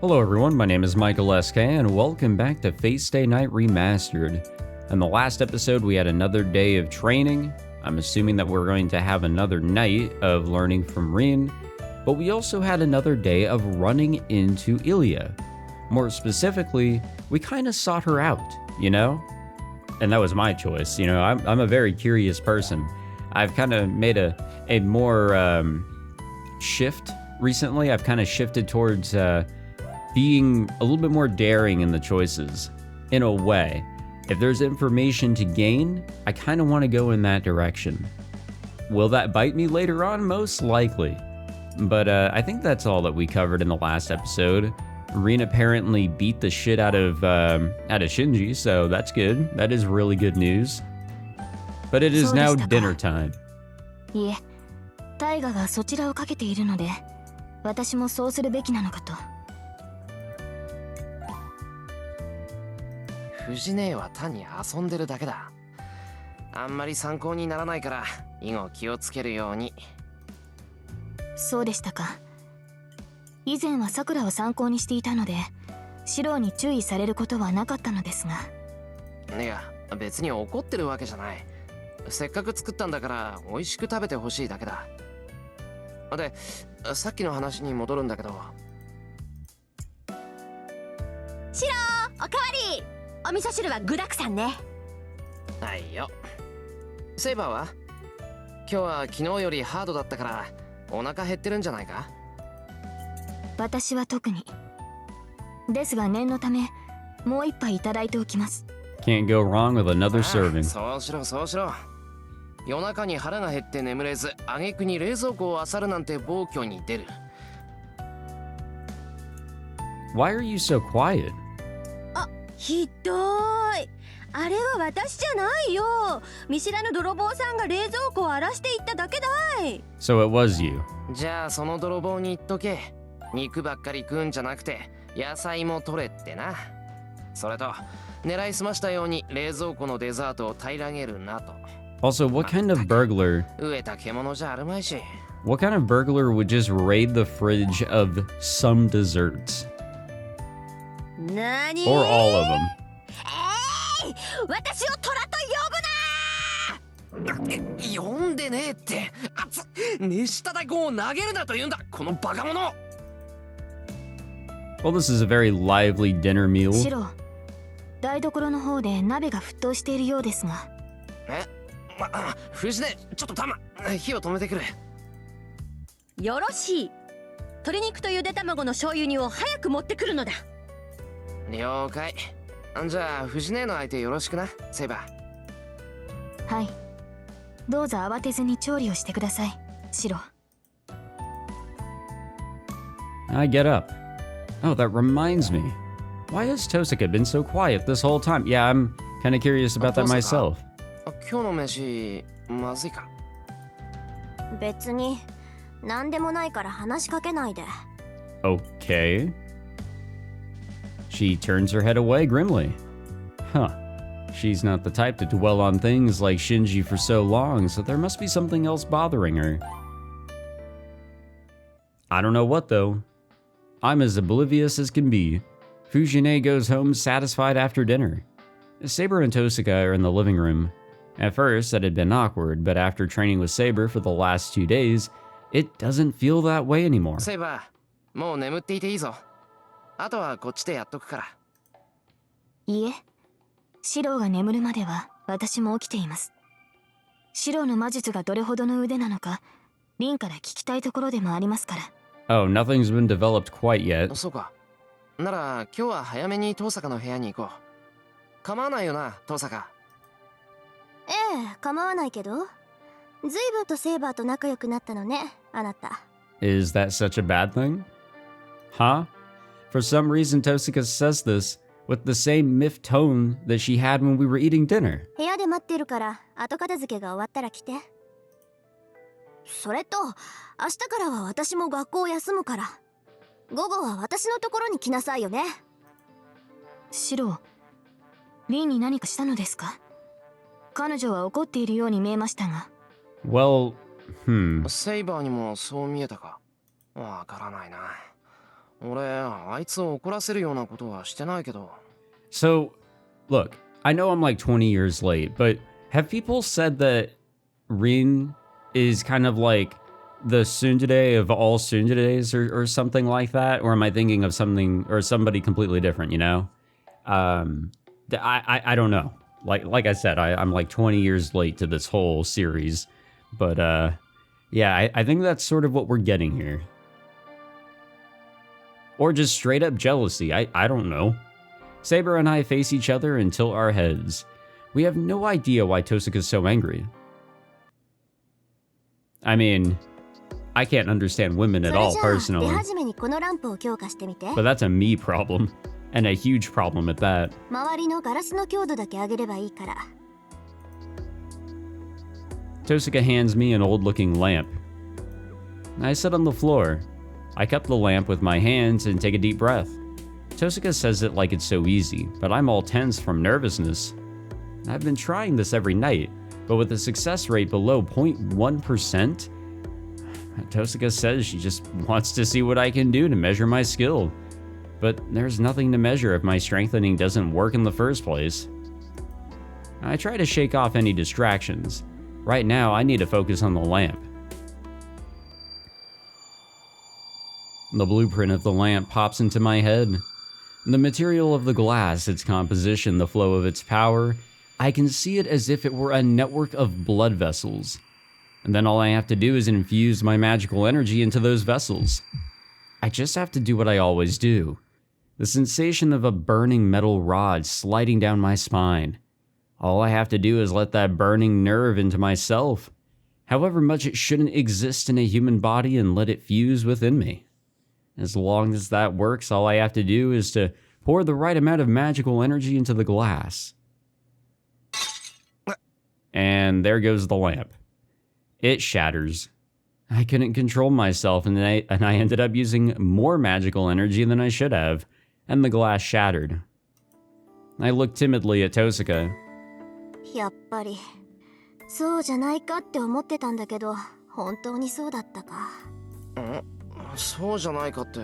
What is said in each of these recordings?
Hello everyone, my name is Michael SK and welcome back to Fate Stay Night Remastered. In the last episode we had another day of training. I'm assuming that we're going to have another night of learning from Rin, but we also had another day of running into Emiya. More specifically, we kind of sought her out, you know? And that was my choice, you know, I'm a very curious person. I've kind of made a more shift recently. I've kind of shifted towards being a little bit more daring in the choices, in a way. If there's information to gain, I kind of want to go in that direction. Will that bite me later on? Most likely. But I think that's all that we covered in the last episode. Rin apparently beat the shit out of Shinji, so that's good. That is really good news. But it is now dinner time. いえ、大河がそちらをかけているので、私もそうするべきなのかと。藤姉は単に遊んでるだけだ。あんまり参考にならないから以後気をつけるように。そうでしたか。以前はさくらを参考にしていたので、シロウに注意されることはなかったのですが。いや、別に怒ってるわけじゃない。せっかく作ったんだから美味しく食べてほしいだけだ。で、さっきの話に戻るんだけど。シロウ、おかわり。お味噌汁は具だくさんね。はいよ。セイバーは？今日は昨日よりハードだったからお腹減ってるんじゃないか？私は特に。ですが念のためもう一杯いただいておきます。Can't go wrong with another serving. そうしろそうしろ。夜中に腹が減って眠れず、挙句に冷蔵庫を漁るなんて暴挙に出る。Why are you so quiet? あ、ひどい。あれは私じゃないよ。見知らぬ泥棒さんが冷蔵庫を荒らしていっただけだい。So it was you. じゃあその泥棒に言っとけ。肉ばっかり食うんじゃなくて野菜も取れってな。それと狙いすましたように冷蔵庫のデザートを平らげるなと。Also, what kind of burglar? 飢えた獣じゃあるまいし。What kind of burglar would just raid the fridge of some desserts? なに？ Or all of them? 私を虎と呼ぶな！呼んでねえって。熱した大根を投げるなと言うんだ、このバカ者。Well, this is a very lively dinner meal. シロウ、台所の方で鍋が沸騰しているようですが。藤根、ちょっと火を止めてくる。よろしい。鶏肉とゆで卵の醤油煮を早く持ってくるのだ。了解。じゃあ藤根の相手よろしくな、セイバー。はい。どうぞ慌てずに調理をしてください、シロウ。I get up. Oh, that reminds me. Why has Tosaka been so quiet this whole time? Yeah, I'm kind of curious about that myself. 今日の飯、まずいか？別に何でもないから話しかけないで。Okay. She turns her head away grimly. Huh. She's not the type to dwell on things like Shinji for so long, so there must be something else bothering her. I don't know what though. I'm as oblivious as can be. Fujine goes home satisfied after dinner. Saber and Tosaka are in the living room. At first, that had been awkward, but after training with Saber for the last 2 days, it doesn't feel that way anymore. セイバー、もう眠っていていいぞ。あとはこっちでやっとくから。いいえ、シロウが眠るまでは私も起きています。シロウの魔術がどれほどの腕なのか、リンから聞きたいところでもありますから。Oh, nothing's been developed quite yet. そうか。なら今日は早めに遠坂の部屋に行こう。構わないよな、遠坂。ええ、構わないけど。ずいぶんとセイバーと仲良くなったのね、あなた。Is that such a bad thing? Huh? For some reason, Tosaka says this with the same miffed tone that she had when we were eating dinner. 部屋で待ってるから後片付けが終わったら来て。それと明日からは私も学校を休むから、午後は私のところに来なさいよね。シロウ、リンに何かしたのですか？彼女は怒っているように見えましたが。Well, セイバーにもそう見えたか。わからないな。俺あいつを怒らせるようなことはしてないけど。 So, look, I know I'm like 20 years late, but have people said that Rin is kind of like the tsundere of all tsunderes or something like that? Or am I thinking of something or somebody completely different, you know? I don't know. Like I said, I'm like 20 years late to this whole series. But yeah, I think that's sort of what we're getting here. Or just straight up jealousy, I don't know. Saber and I face each other and tilt our heads. We have no idea why Tosuka's so angry. I mean, I can't understand women at all personally. But that's a me problem. And a huge problem at that. Tosuka hands me an old-looking lamp. I sit on the floor. I cup the lamp with my hands and take a deep breath. Tosuka says it like it's so easy, but I'm all tense from nervousness. I've been trying this every night, but with a success rate below 0.1%, Tosuka says she just wants to see what I can do to measure my skill. But there's nothing to measure if my strengthening doesn't work in the first place. I try to shake off any distractions. Right now, I need to focus on the lamp. The blueprint of the lamp pops into my head. The material of the glass, its composition, the flow of its power, I can see it as if it were a network of blood vessels. And then all I have to do is infuse my magical energy into those vessels. I just have to do what I always do. The sensation of a burning metal rod sliding down my spine. All I have to do is let that burning nerve into myself, however much it shouldn't exist in a human body, and let it fuse within me. As long as that works, all I have to do is to pour the right amount of magical energy into the glass. And there goes the lamp. It shatters. I couldn't control myself, and I ended up using more magical energy than I should have, and the glass shattered. I looked timidly at Tosuka. やっぱりそうじゃないかって思ってたんだけど、本当にそうだったか。そうじゃないかって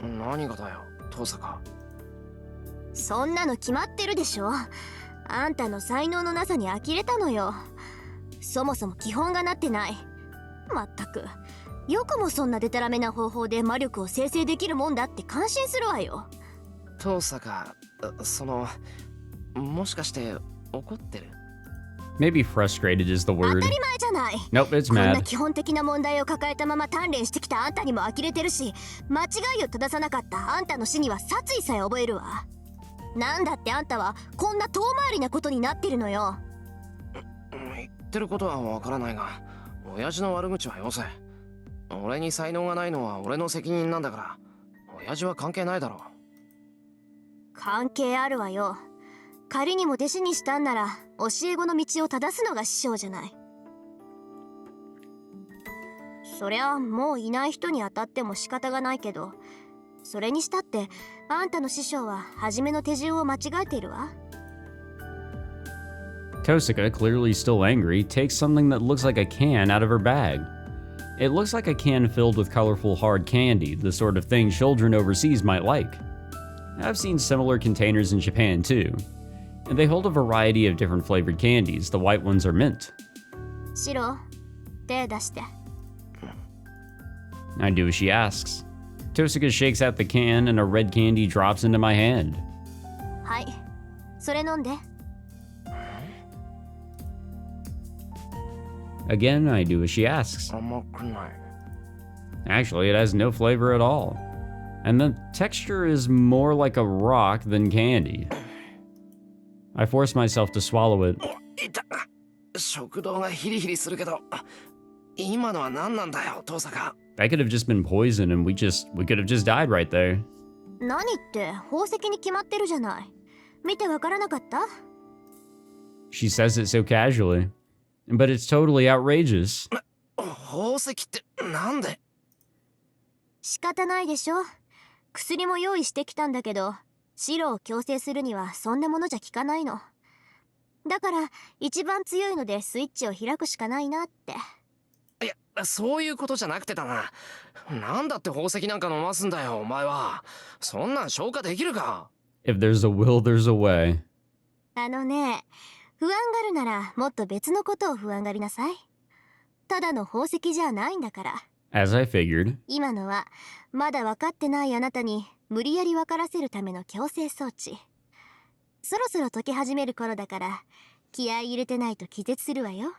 何がだよ、トサカ。そんなの決まってるでしょ。あんたの才能のなさに呆れたのよ。そもそも基本がなってない。まったく、よくもそんなデタラメな方法で魔力を生成できるもんだって感心するわよ。トサカ、もしかして怒ってる？ Maybe frustrated is the word. 当たり前じゃない。 Nope, it's こんな mad. 基本的な問題を抱えたまま鍛錬してきたあんたにも呆れてるし、間違いを正さなかったあんたの死には殺意さえ覚えるわ。なんだってあんたはこんな遠回りなことになってるのよ。言ってることはわからないが、親父の悪口はよせ。俺に才能がないのは俺の責任なんだから、親父は関係ないだろう。関係あるわよ。仮にも弟子にしたんなら教え子の道を正すのが師匠じゃない。そりゃもういない人に当たっても仕方がないけど、それにしたってあんたの師匠は初めの手順を間違えているわ。 Tosuka, clearly still angry, takes something that looks like a can out of her bag. It looks like a can filled with colorful hard candy, the sort of thing children overseas might like. I've seen similar containers in Japan too. And they hold a variety of different flavored candies. The white ones are mint. シロ、手出して。I do as she asks. Tosuka shakes out the can and a red candy drops into my hand. はい、それ飲んで。Again, I do as she asks. 甘くない。 Actually, it has no flavor at all. And the texture is more like a rock than candy. I force myself to swallow it. 食道がヒリヒリするけど、今のは何なんだよ、トサカ。 That could have just been poison and we could have just died right there. 何って宝石に決まってるじゃない。見てわからなかった？ She says it so casually. But it's totally outrageous. 宝石ってなんで？仕方ないでしょ。薬も用意してきたんだけど、白を強制するにはそんなものじゃ効かないの。だから一番強いのでスイッチを開くしかないなって。いや、そういうことじゃなくてだな。なんだって宝石なんか飲ますんだよ、お前は。そんなん消化できるか？ If there's a will, there's a way. あのね、不安がるならもっと別のことを不安がりなさい。ただの宝石じゃないんだから。As I figured. 今のはまだ分かってないあなたに無理やり分からせるための強制装置。そろそろ解き始める頃だから気合い入れてないと気絶するわよ。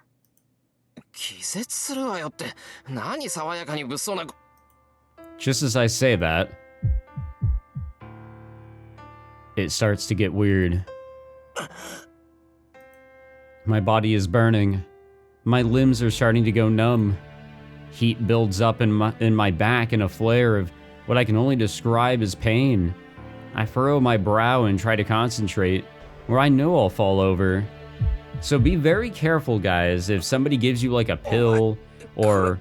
気絶するわよって、何爽やかに物騒な。 Just as I say that, it starts to get weird. My body is burning. My limbs are starting to go numb. Heat builds up in my back in a flare of what I can only describe as pain. I furrow my brow and try to concentrate, or I know I'll fall over. So be very careful, guys. If somebody gives you like a pill, or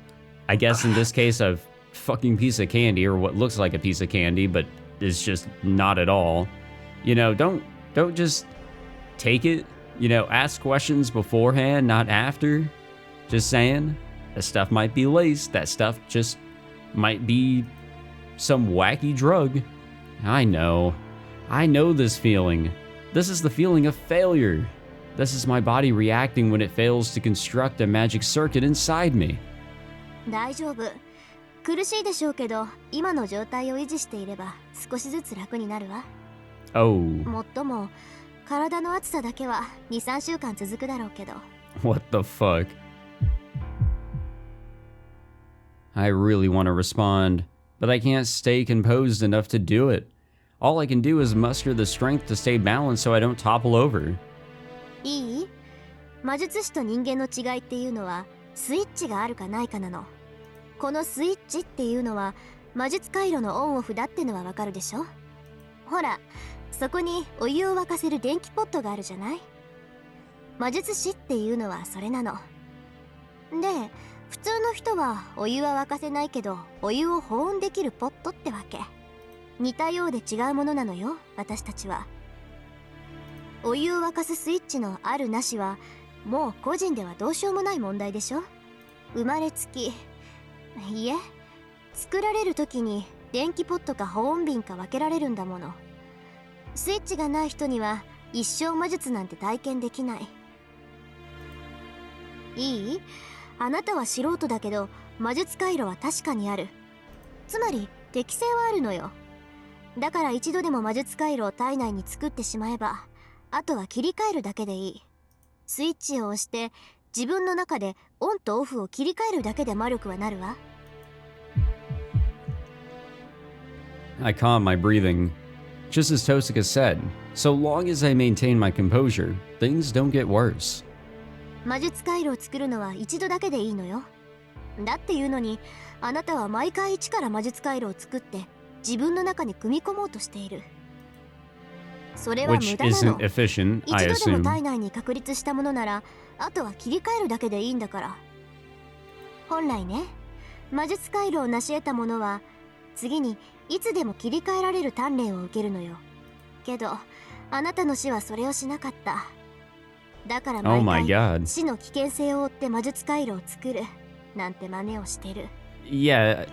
I guess in this case a fucking piece of candy, or what looks like a piece of candy but is just not at all, you know, don't just take it. You know, ask questions beforehand, not after. Just saying. That stuff might be laced. That stuff just might be some wacky drug. I know this feeling. This is the feeling of failure. This is my body reacting when it fails to construct a magic circuit inside me. 大丈夫。苦しいでしょうけど、今の状態を維持していれば少しずつ楽になるわ。Oh. もっとも体の熱さだけは 2,3 週間続くだろうけど。What the fuck? I really want to respond, but I can't stay composed enough to do it. All I can do is muster the strength to stay balanced so I don't topple over. いい？魔術師と人間の違いっていうのはスイッチがあるかないかなの。このスイッチっていうのは魔術回路のオンオフだってのはわかるでしょ？ほら、そこにお湯を沸かせる電気ポットがあるじゃない？魔術師っていうのはそれなの。で、普通の人はお湯は沸かせないけどお湯を保温できるポットってわけ。似たようで違うものなのよ、私たちは。お湯を沸かすスイッチのあるなしはもう個人ではどうしようもない問題でしょ。生まれつき、いえ、作られる時に電気ポットか保温瓶か分けられるんだもの。スイッチがない人には一生魔術なんて体験できない。いい？あなたは素人だけど魔術回路は確かにある。つまり適性はあるのよ。だから一度でも魔術回路を体内に作ってしまえば、あとは切り替えるだけでいい。スイッチを押して自分の中でオンとオフを切り替えるだけで魔力はなるわ。I calm my breathing. Just as Tosaka said, so long as I maintain my composure, things don't get worse. 魔術回路を作るのは一度だけでいいのよ。だっていうのに、あなたは毎回一から魔術回路を作って自分の中に組み込もうとしている。それは無 Which 駄な isn't の。 efficient, I 一度でも assume. 体内に確立したものなら、あとは切り替えるだけでいいんだから。本来ね、魔術回路を成し得たものは次にいつでも切り替えられる鍛錬を受けるのよ。けどあなたの死はそれをしなかった。だから Oh 毎 my 回 god. 死の危険性を負って魔術回路を作るなんて真似をしてる。 Yeah,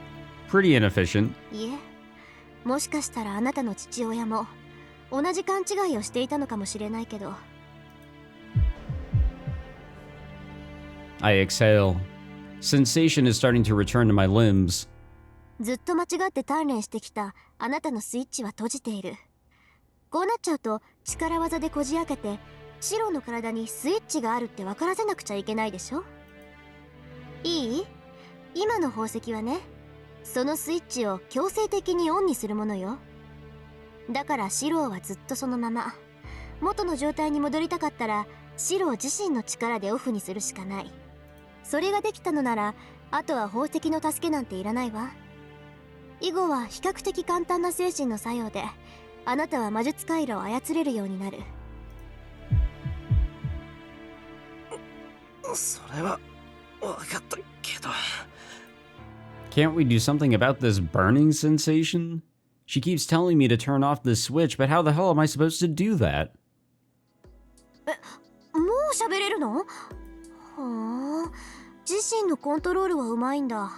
pretty inefficient. いえ、もしかしたらあなたの父親も同じ勘違いをしていたのかもしれないけど。 I exhale. Sensation is starting to return to my limbs. ずっと間違って鍛錬してきたあなたのスイッチは閉じている。こうなっちゃうと力技でこじ開けてシロの体にスイッチがあるって分からせなくちゃいけないでしょ。いい？今の宝石はね、そのスイッチを強制的にオンにするものよ。だからシロはずっとそのまま。元の状態に戻りたかったらシロ自身の力でオフにするしかない。それができたのならあとは宝石の助けなんていらないわ。以後は比較的簡単な精神の作用であなたは魔術回路を操れるようになる。それは分かったけど。 Can't we do something about this burning sensation? She keeps telling me to turn off this switch, but how the hell am I supposed to do that? もう喋れるの？はあ、自身のコントロールはうまいんだ。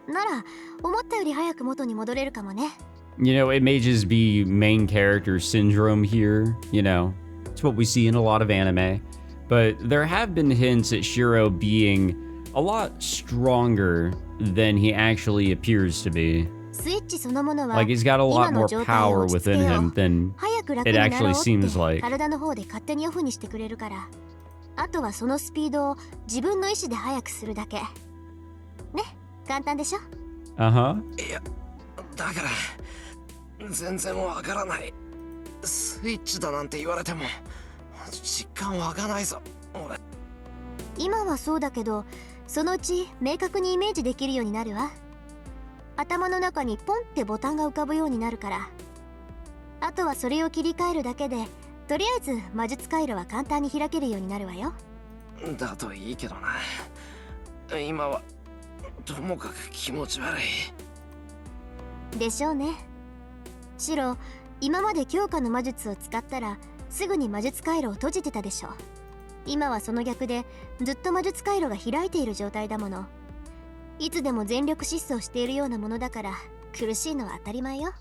なら思ったより早く元に戻れるかもね。You know, it may just be main character syndrome here, you know. It's what we see in a lot of anime. But there have been hints at Shirou being a lot stronger than he actually appears to be. スイッチそのものは Like he's got a lot 今の more 状態を power 落ち着け within よう。 him than 早く楽 it にな actually ろうっ seems て like. 体の方で勝手にオフにしてくれるから。あとはそのスピードを自分の意志で速くするだけ。ね、簡単でしょ？ Uh-huh. いや、だから全然わからない。スイッチだなんて言われても実感湧かないぞ俺。今はそうだけど、そのうち明確にイメージできるようになるわ。頭の中にポンってボタンが浮かぶようになるから。あとはそれを切り替えるだけで、とりあえず魔術回路は簡単に開けるようになるわよ。だといいけどな。今はともかく気持ち悪い。でしょうね。シロ、今まで強化の魔術を使ったらすぐに魔術回路を閉じてたでしょ。今はその逆でずっと魔術回路が開いている状態だもの。いつでも全力疾走しているようなものだから苦しいのは当たり前よ。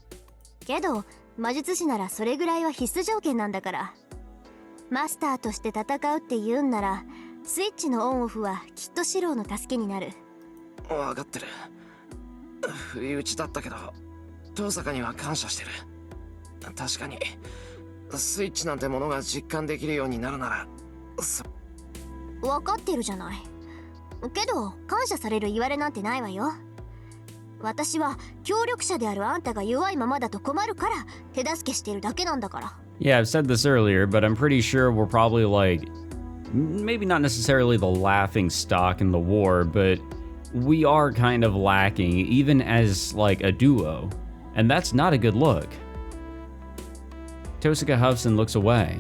けど魔術師ならそれぐらいは必須条件なんだから。マスターとして戦うって言うんならスイッチのオンオフはきっとシロの助けになる。分かってる。不意打ちだったけど遠坂には感謝してる。確かにスイッチなんてものが実感できるようになるなら分かってるじゃない。けど感謝される言われなんてないわよ。私は協力者であるあんたが弱いままだと困るから手助けしてるだけなんだから。 Yeah, I've said this earlier, but I'm pretty sure we're probably like, maybe not necessarily the laughing stock in the war, but we are kind of lacking even as like a duo. And that's not a good look. Tosaka huffs and looks away.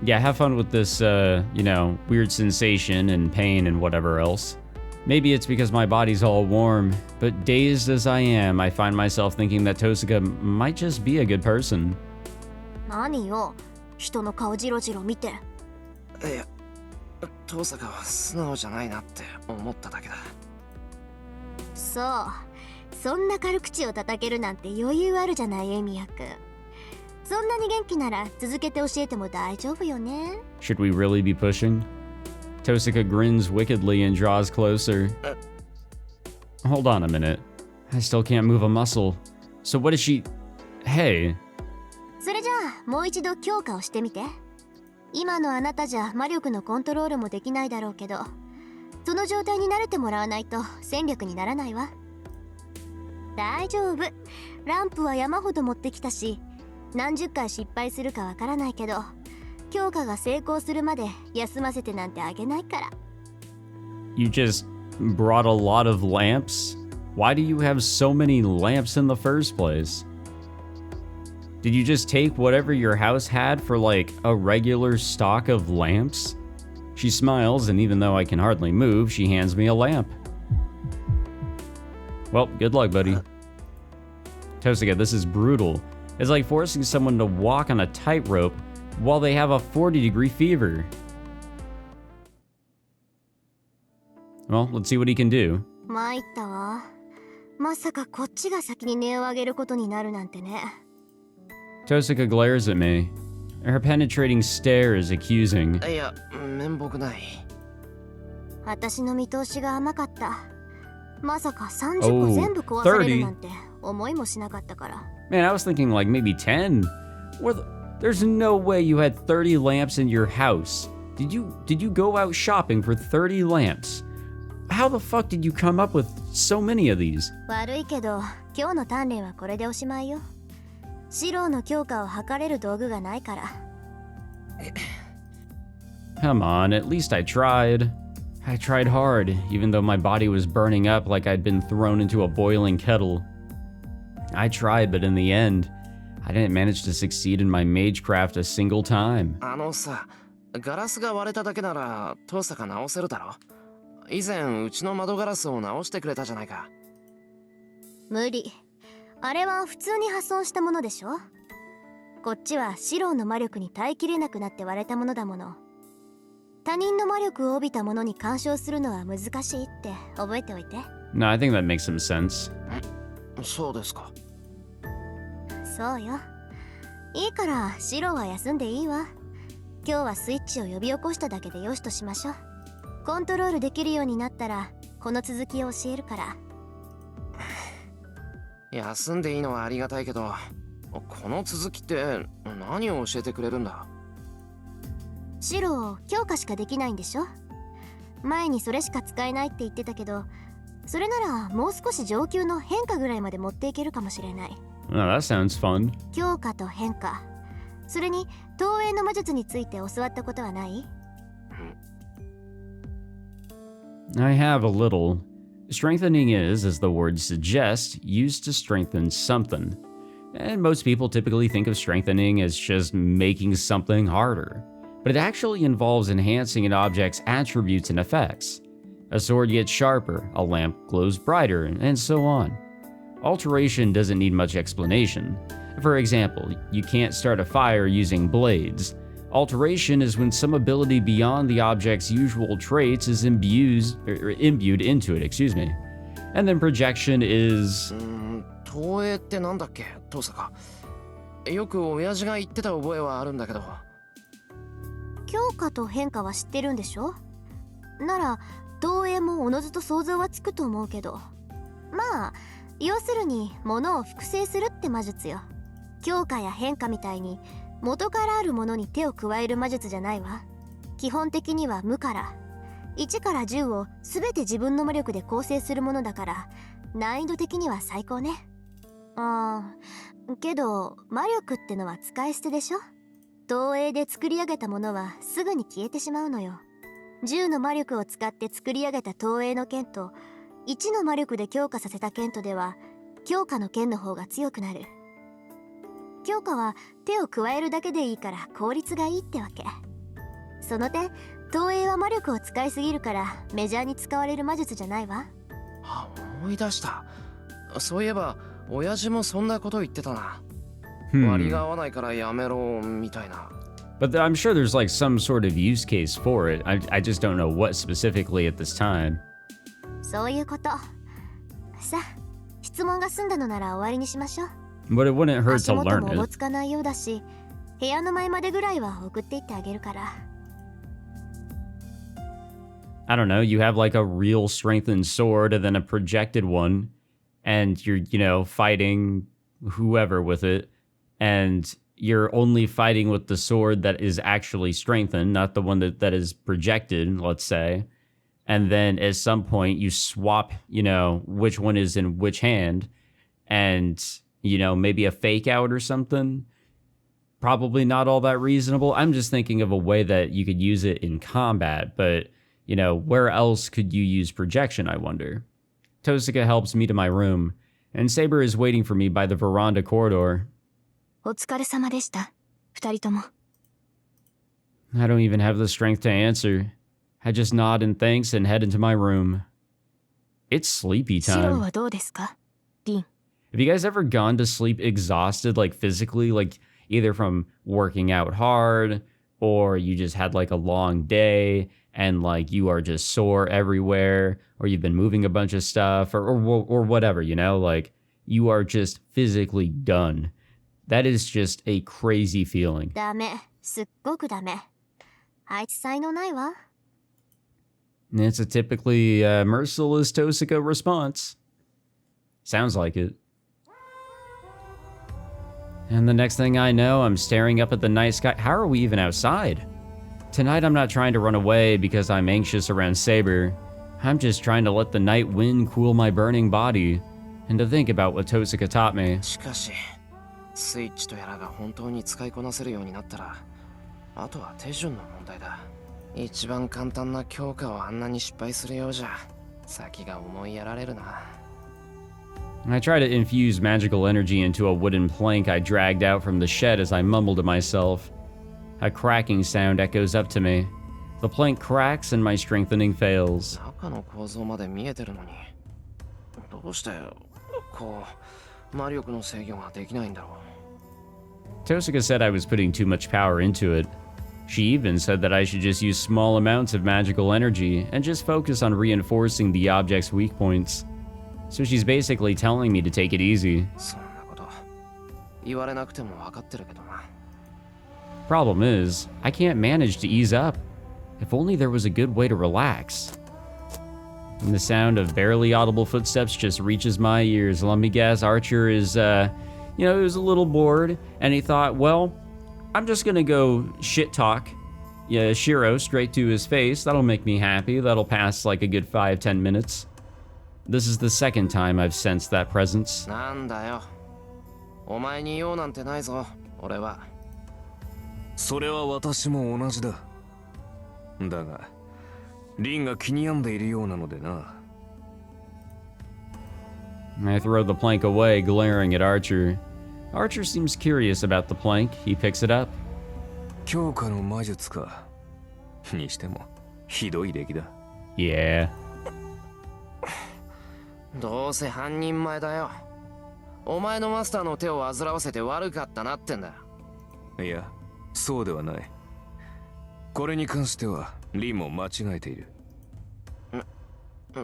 Yeah, have fun with this, you know, weird sensation and pain and whatever else. Maybe it's because my body's all warm, but dazed as I am, I find myself thinking that Tosaka might just be a good person. 何よ、人の顔ジロジロ見て。いや、遠坂は素直じゃないなって思っただけだ。そう、そんな軽口を叩けるなんて余裕あるじゃないエミヤくん。そんなに元気なら続けて教えても大丈夫よね。 Should we really be pushing? Tosaka grins wickedly and draws closer. Hold on a minute. I still can't move a muscle. So what is she... Hey. それじゃあもう一度強化をしてみて。今のあなたじゃ魔力のコントロールもできないだろうけど、その状態に慣れてもらわないと戦力にならないわ。大丈夫。ランプは山ほど持ってきたし、何十回失敗するかわからないけど、強化が成功するまで休ませてなんてあげないから。 You just brought a lot of lamps? Why do you have so many lamps in the first place? Did you just take whatever your house had for like a regular stock of lamps? She smiles, and even though I can hardly move, she hands me a lamp. Well, good luck, buddy. Tosaka, this is brutal. It's like forcing someone to walk on a tightrope while they have a 40-degree fever. Well, let's see what he can do. 参ったわ。まさかこっちが先に音を上げることになるなんてね。 Tosaka glares at me. Her penetrating stare is accusing. いや、面目ない。私の見通しが甘かった。まさか30個全部壊されるなんて思いもしなかったから。Man, I was thinking like maybe 10. There's no way you had 30 lamps in your house. Did you go out shopping for 30 lamps? How the fuck did you come up with so many of these? 悪いけど、今日の鍛錬はこれでおしまいよ。シロの強化を測れる道具がないから。Come on, at least I tried. I tried hard, even though my body was burning up like I'd been thrown into a boiling kettle. I tried, but in the end, I didn't manage to succeed in my Magecraft a single time. あのさ、ガラスが割れただけなら遠坂直せるだろ。以前うちの窓ガラスを直してくれたじゃないか。無理。あれは普通に破損したものでしょ。こっちはシロの魔力に耐えきれなくなって割れたものだもの。他人の魔力を帯びたものに干渉するのは難しいって覚えておいて。 No, I think that makes some sense. そうですか。そうよ。いいからシロは休んでいいわ。今日はスイッチを呼び起こしただけでよしとしましょう。コントロールできるようになったらこの続きを教えるから。休んでいいのはありがたいけど、この続きって何を教えてくれるんだ？シロ強化しかできないんでしょ。前にそれしか使えないって言ってたけど、それならもう少し上級の変化ぐらいまで持っていけるかもしれない。Oh, that sounds fun. 強化と変化、それに投影の魔術について教わったことはない？ I have a little. Strengthening is, as the word suggests, used to strengthen something. And most people typically think of strengthening as just making something harder. But it actually involves enhancing an object's attributes and effects. A sword gets sharper, a lamp glows brighter, and so on. Alteration doesn't need much explanation. For example, you can't start a fire using blades. Alteration is when some ability beyond the object's usual traits is imbued into it, And then projection is... 投影ってなんだっけ、トサカ。よく親父が言ってた覚えはあるんだけど。強化と変化は知ってるんでしょ。なら投影もおのずと想像はつくと思うけど、まあ要するに物を複製するって魔術よ。強化や変化みたいに元からあるものに手を加える魔術じゃないわ。基本的には無から1から10を全て自分の魔力で構成するものだから、難易度的には最高ね。けど魔力ってのは使い捨てでしょ。投影で作り上げたものはすぐに消えてしまうのよ。10の魔力を使って作り上げた投影の剣と1の魔力で強化させた剣とでは、強化の剣の方が強くなる。強化は手を加えるだけでいいから効率がいいってわけ。その点投影は魔力を使いすぎるからメジャーに使われる魔術じゃないわ。あ、思い出した。そういえば親父もそんなこと言ってたな。割が合わないからやめろみたいな。But I'm sure there's like some sort of use case for it. I just don't know what specifically at this time. そういうこと。さあ、質問が済んだのなら終わりにしましょう。But it wouldn't hurt 足 to 元 learn もおぼ it. つかないようだし、部屋の前までぐらいは送っていってあげるから。I don't know, you have like a real strengthened sword and then a projected one, and you're, fighting whoever with it, and you're only fighting with the sword that is actually strengthened, not the one that is projected, let's say. And then at some point you swap, which one is in which hand, and, maybe a fake out or something. Probably not all that reasonable. I'm just thinking of a way that you could use it in combat, but, where else could you use projection, I wonder? Tosaka helps me to my room, and Saber is waiting for me by the veranda corridor. お疲れ様でした、二人とも。I don't even have the strength to answer. I just nod in thanks and head into my room. It's sleepy シロ time. はどうですか、リン。 Have you guys ever gone to sleep exhausted, like physically, like either from working out hard, or you just had like a long day and like you are just sore everywhere, or you've been moving a bunch of stuff, or whatever, like you are just physically done. That is just a crazy feeling. ダメ、すっごくダメ。あいつ才能ないわ。It's a typically merciless Tosaka response. Sounds like it. And the next thing I know, I'm staring up at the night sky. How are we even outside? Tonight I'm not trying to run away because I'm anxious around Saber. I'm just trying to let the night wind cool my burning body, and to think about what Tosaka taught me. しかしスイッチとやらが本当に使いこなせるようになったら、あとは手順の問題だ。一番簡単な強化をあんなに失敗するようじゃ、先が思いやられるな。I try to infuse magical energy into a wooden plank I dragged out from the shed as I mumble to myself. A cracking sound echoes up to me. The plank cracks and my strengthening fails. 中の構造まで見えてるのに、どうして魔力の制御ができないんだろう。 Tosaka said I was putting too much power into it. She even said that I should just use small amounts of magical energy and just focus on reinforcing the object's weak points. So she's basically telling me to take it easy. そんなこと言われなくても分かってるけどな。 Problem is, I can't manage to ease up. If only there was a good way to relax. And the sound of barely audible footsteps just reaches my ears. Let me guess, Archer is, he was a little bored, and he thought, well, I'm just gonna go shit talk Shirou straight to his face. That'll make me happy. That'll pass like a good 5-10 minutes. This is the second time I've sensed that presence. なんだよ。お前に用なんてないぞ、俺は。それは私も同じだ。だが、リンが気に病んでいるようなのでな。I throw the plank away, glaring at Archer. Archer seems curious about the plank. He picks it up. 強化の魔術か。にしても、ひどい出来だ。Yeah. どうせ半人前だよ。お前のマスターの手を煩わせて悪かったなってんだ。いや、そうではない。これに関しては、リンも間違えている。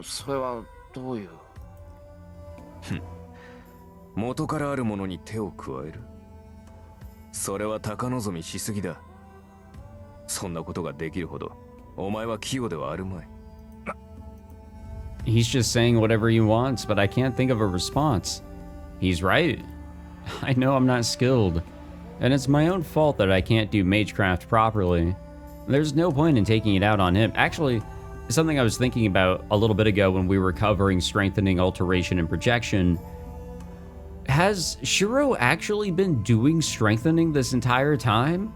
それはどういう。元からあるものに手を加える。それは高望みしすぎだ。そんなことができるほど、お前は器用ではあるまい。He's just saying whatever he wants, but I can't think of a response. He's right. I know I'm not skilled, and it's my own fault that I can't do Magecraft properly. There's no point in taking it out on him. Actually, something I was thinking about a little bit ago when we were covering strengthening, alteration, and projection. Has Shirou actually been doing strengthening this entire time?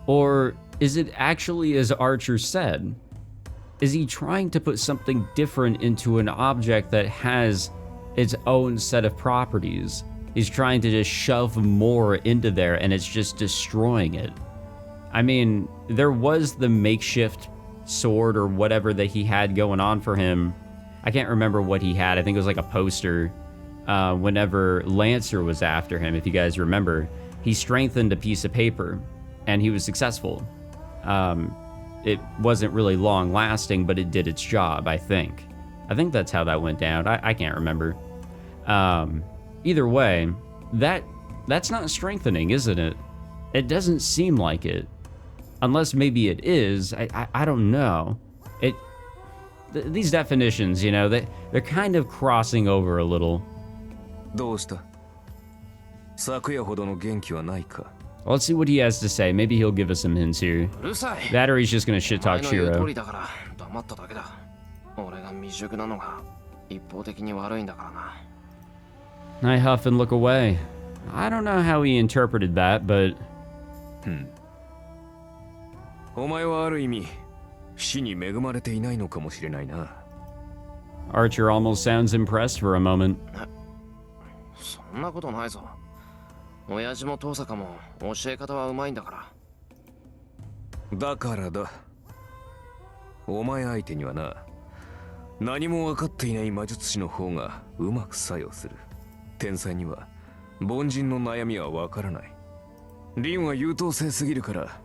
Or is it actually as Archer said? Is he trying to put something different into an object that has its own set of properties? He's trying to just shove more into there and it's just destroying it. I mean, there was the makeshift sword or whatever that he had going on for him. I can't remember what he had. I think it was like a poster. Whenever Lancer was after him, if you guys remember, he strengthened a piece of paper and he was successful. It wasn't really long lasting, but it did its job, I think. I think that's how that went down. I can't remember. Either way, that's not strengthening, isn't it? It doesn't seem like it. Unless maybe it is. I don't know. These definitions, they're kind of crossing over a little. どうした？昨夜ほどの元気はないか？ Let's see what he has to say. Maybe he'll give us some hints here. うるさい。 That or he's just gonna shit talk お前の言う通 Shirou. りだから黙っただけだ。俺が未熟なのが一方的に悪いんだからな。 I huff and look away. I don't know how he interpreted that, but お前はある意味、死に恵まれていないのかもしれないな。 Archer almost sounds impressed for a moment. そんなことないぞ。親父も父坂も教え方はうまいんだから。だからだ。お前相手にはな、何も分かっていない魔術師の方がうまく作用する。天才には凡人の悩みは分からない。リンは優等生すぎるから、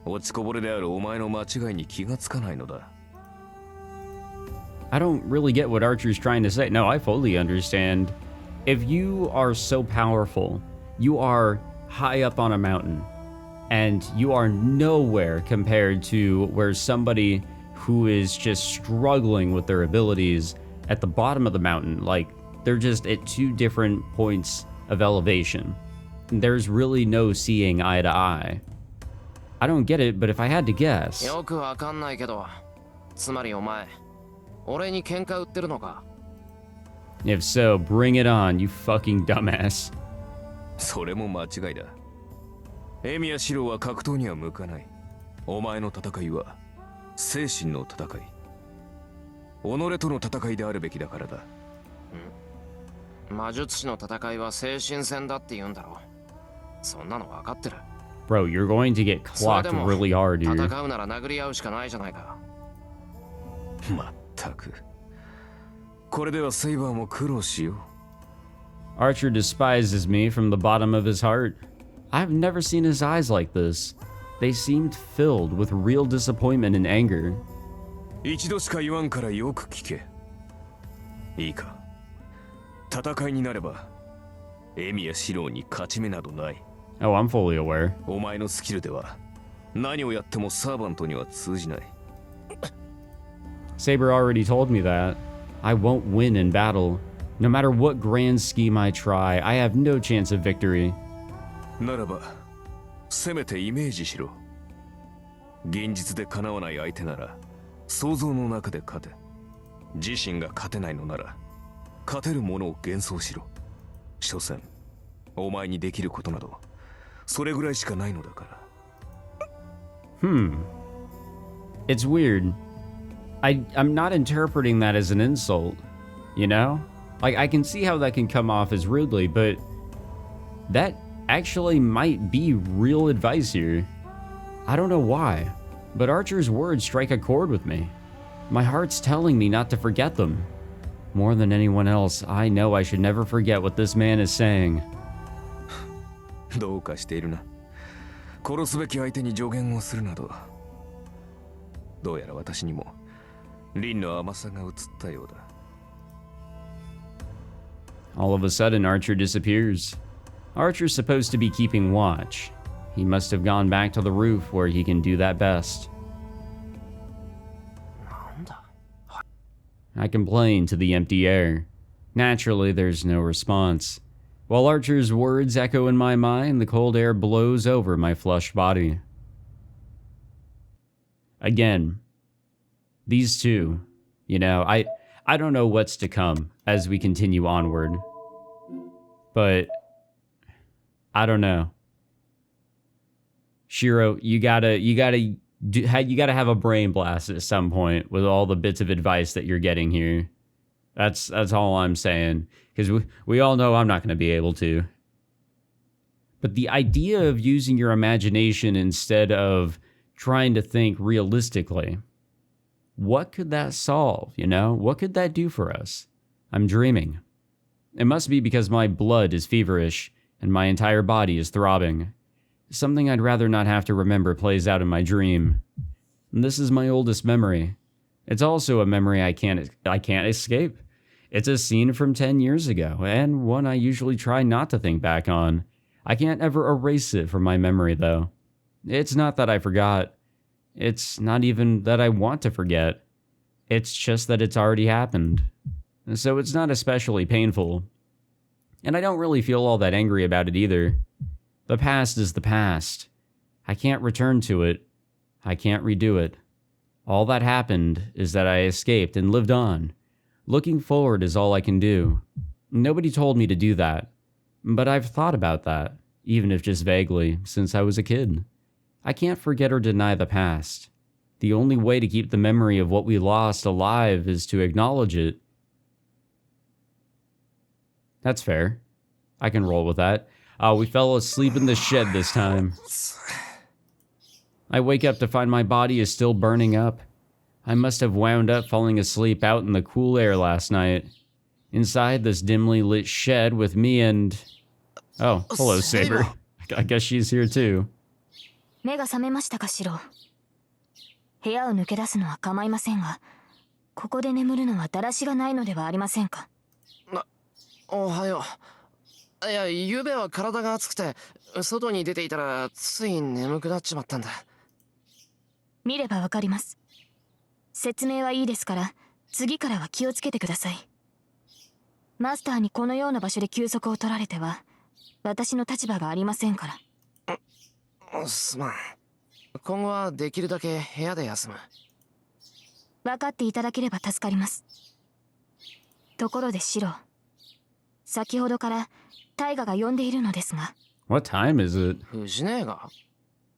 落ちこぼれであるお前の間違いに気がつかないのだ。I don't really get what Archer's trying to say. No, I fully understand. If you are so powerful, you are high up on a mountain, and you are nowhere compared to where somebody who is just struggling with their abilities at the bottom of the mountain, like they're just at two different points of elevation. There's really no seeing eye to eye. I don't get it, but if I had to guess... よくわかんないけど、つまりお前、俺に喧嘩売ってるのか？ If so, bring it on, you fucking dumbass. それも間違いだ。エミヤシロは格闘には向かない。お前の戦いは精神の戦い。己との戦いであるべきだからだ。魔術師の戦いは精神戦だって言うんだろ。そんなの分かってる。 Bro, you're going to get clocked really hard, dude. 戦うなら殴り合うしかないじゃないか。まったく。これではセイバーも苦労しよう。 Archer despises me from the bottom of his heart. I've never seen his eyes like this. They seemed filled with real disappointment and anger. 一度しか言わんからよく聞け。いいか。戦いになれば、エミやシローに勝ち目などない。Oh, I'm fully aware. お前のスキルでは、何をやってもサーバントには通じない。Saber already told me that. I won't win in battle. No matter what grand scheme I try, I have no chance of victory. ならば、せめてイメージしろ。現実で叶わない相手なら、想像の中で勝て。自身が勝てないのなら、勝てるものを幻想しろ。所詮、お前にできることなど、それぐらいしかないのだから。It's weird. I'm not interpreting that as an insult, you know? Like, I can see how that can come off as rudely, but that actually might be real advice here. I don't know why, but Archer's words strike a chord with me. My heart's telling me not to forget them. More than anyone else, I know I should never forget what this man is saying. どうかしているな。殺すべき相手に助言をするなど。どうやら私にも、凛の甘さが移ったようだ。All of a sudden, Archer disappears. Archer's supposed to be keeping watch. He must have gone back to the roof where he can do that best. I complain to the empty air. Naturally, there's no response. While Archer's words echo in my mind, the cold air blows over my flushed body. Again, these two, you know, I don't know what's to come as we continue onward. But I don't know. Shirou, you gotta have a brain blast at some point with all the bits of advice that you're getting here. That's all I'm saying, because we all know I'm not going to be able to. But the idea of using your imagination instead of trying to think realistically, what could that solve, you know? What could that do for us? I'm dreaming. It must be because my blood is feverish and my entire body is throbbing. Something I'd rather not have to remember plays out in my dream. And this is my oldest memory. It's also a memory I can't escape. It's a scene from 10 years ago, and one I usually try not to think back on. I can't ever erase it from my memory, though. It's not that I forgot. It's not even that I want to forget. It's just that it's already happened. So it's not especially painful. And I don't really feel all that angry about it either. The past is the past. I can't return to it. I can't redo it. All that happened is that I escaped and lived on. Looking forward is all I can do. Nobody told me to do that. But I've thought about that, even if just vaguely, since I was a kid. I can't forget or deny the past. The only way to keep the memory of what we lost alive is to acknowledge it. That's fair. I can roll with that. We fell asleep in the shed this time. I wake up to find my body is still burning up. I must have wound up falling asleep out in the cool air last night. Inside this dimly lit shed with me and... Oh, hello, Saber. I guess she's here too. 目が覚めましたか、シロー。部屋を抜け出すのは構いませんが、ここで眠るのはだらしがないのではありませんか。おはよう。いや、ゆうべは体が熱くて、外に出ていたらつい眠くなっちまったんだ。見ればわかります。説明はいいですから、次からは気をつけてください。マスターにこのような場所で休息を取られては、私の立場がありませんから。すまん。今後はできるだけ部屋で休む。分かっていただければ助かります。ところでシロー、先ほどから大河が呼んでいるのですが。What time is it? 藤姉が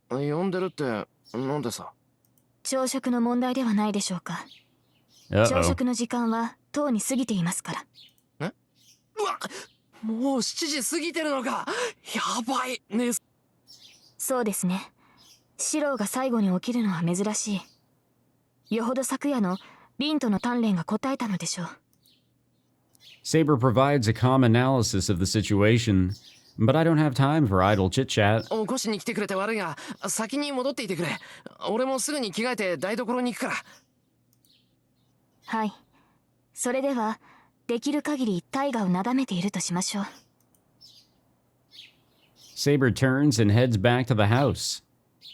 呼んでるってなんでさ。朝食の問題ではないでしょうか。朝食の時間はとうに過ぎていますから。うわ、もう7時過ぎてるのか。やばいね。そうですね。シローが最後に起きるのは珍しい。よほど昨夜のリンとの鍛錬が答えたのでしょう。Saber provides a calm analysis of the situation. but I don't have time for idle chit-chat. 起こしに来てくれて悪いが、先に戻っていてくれ。俺もすぐに着替えて台所に行くから。はい。それでは、できる限り大河をなだめているとしましょう。Saber turns and heads back to the house.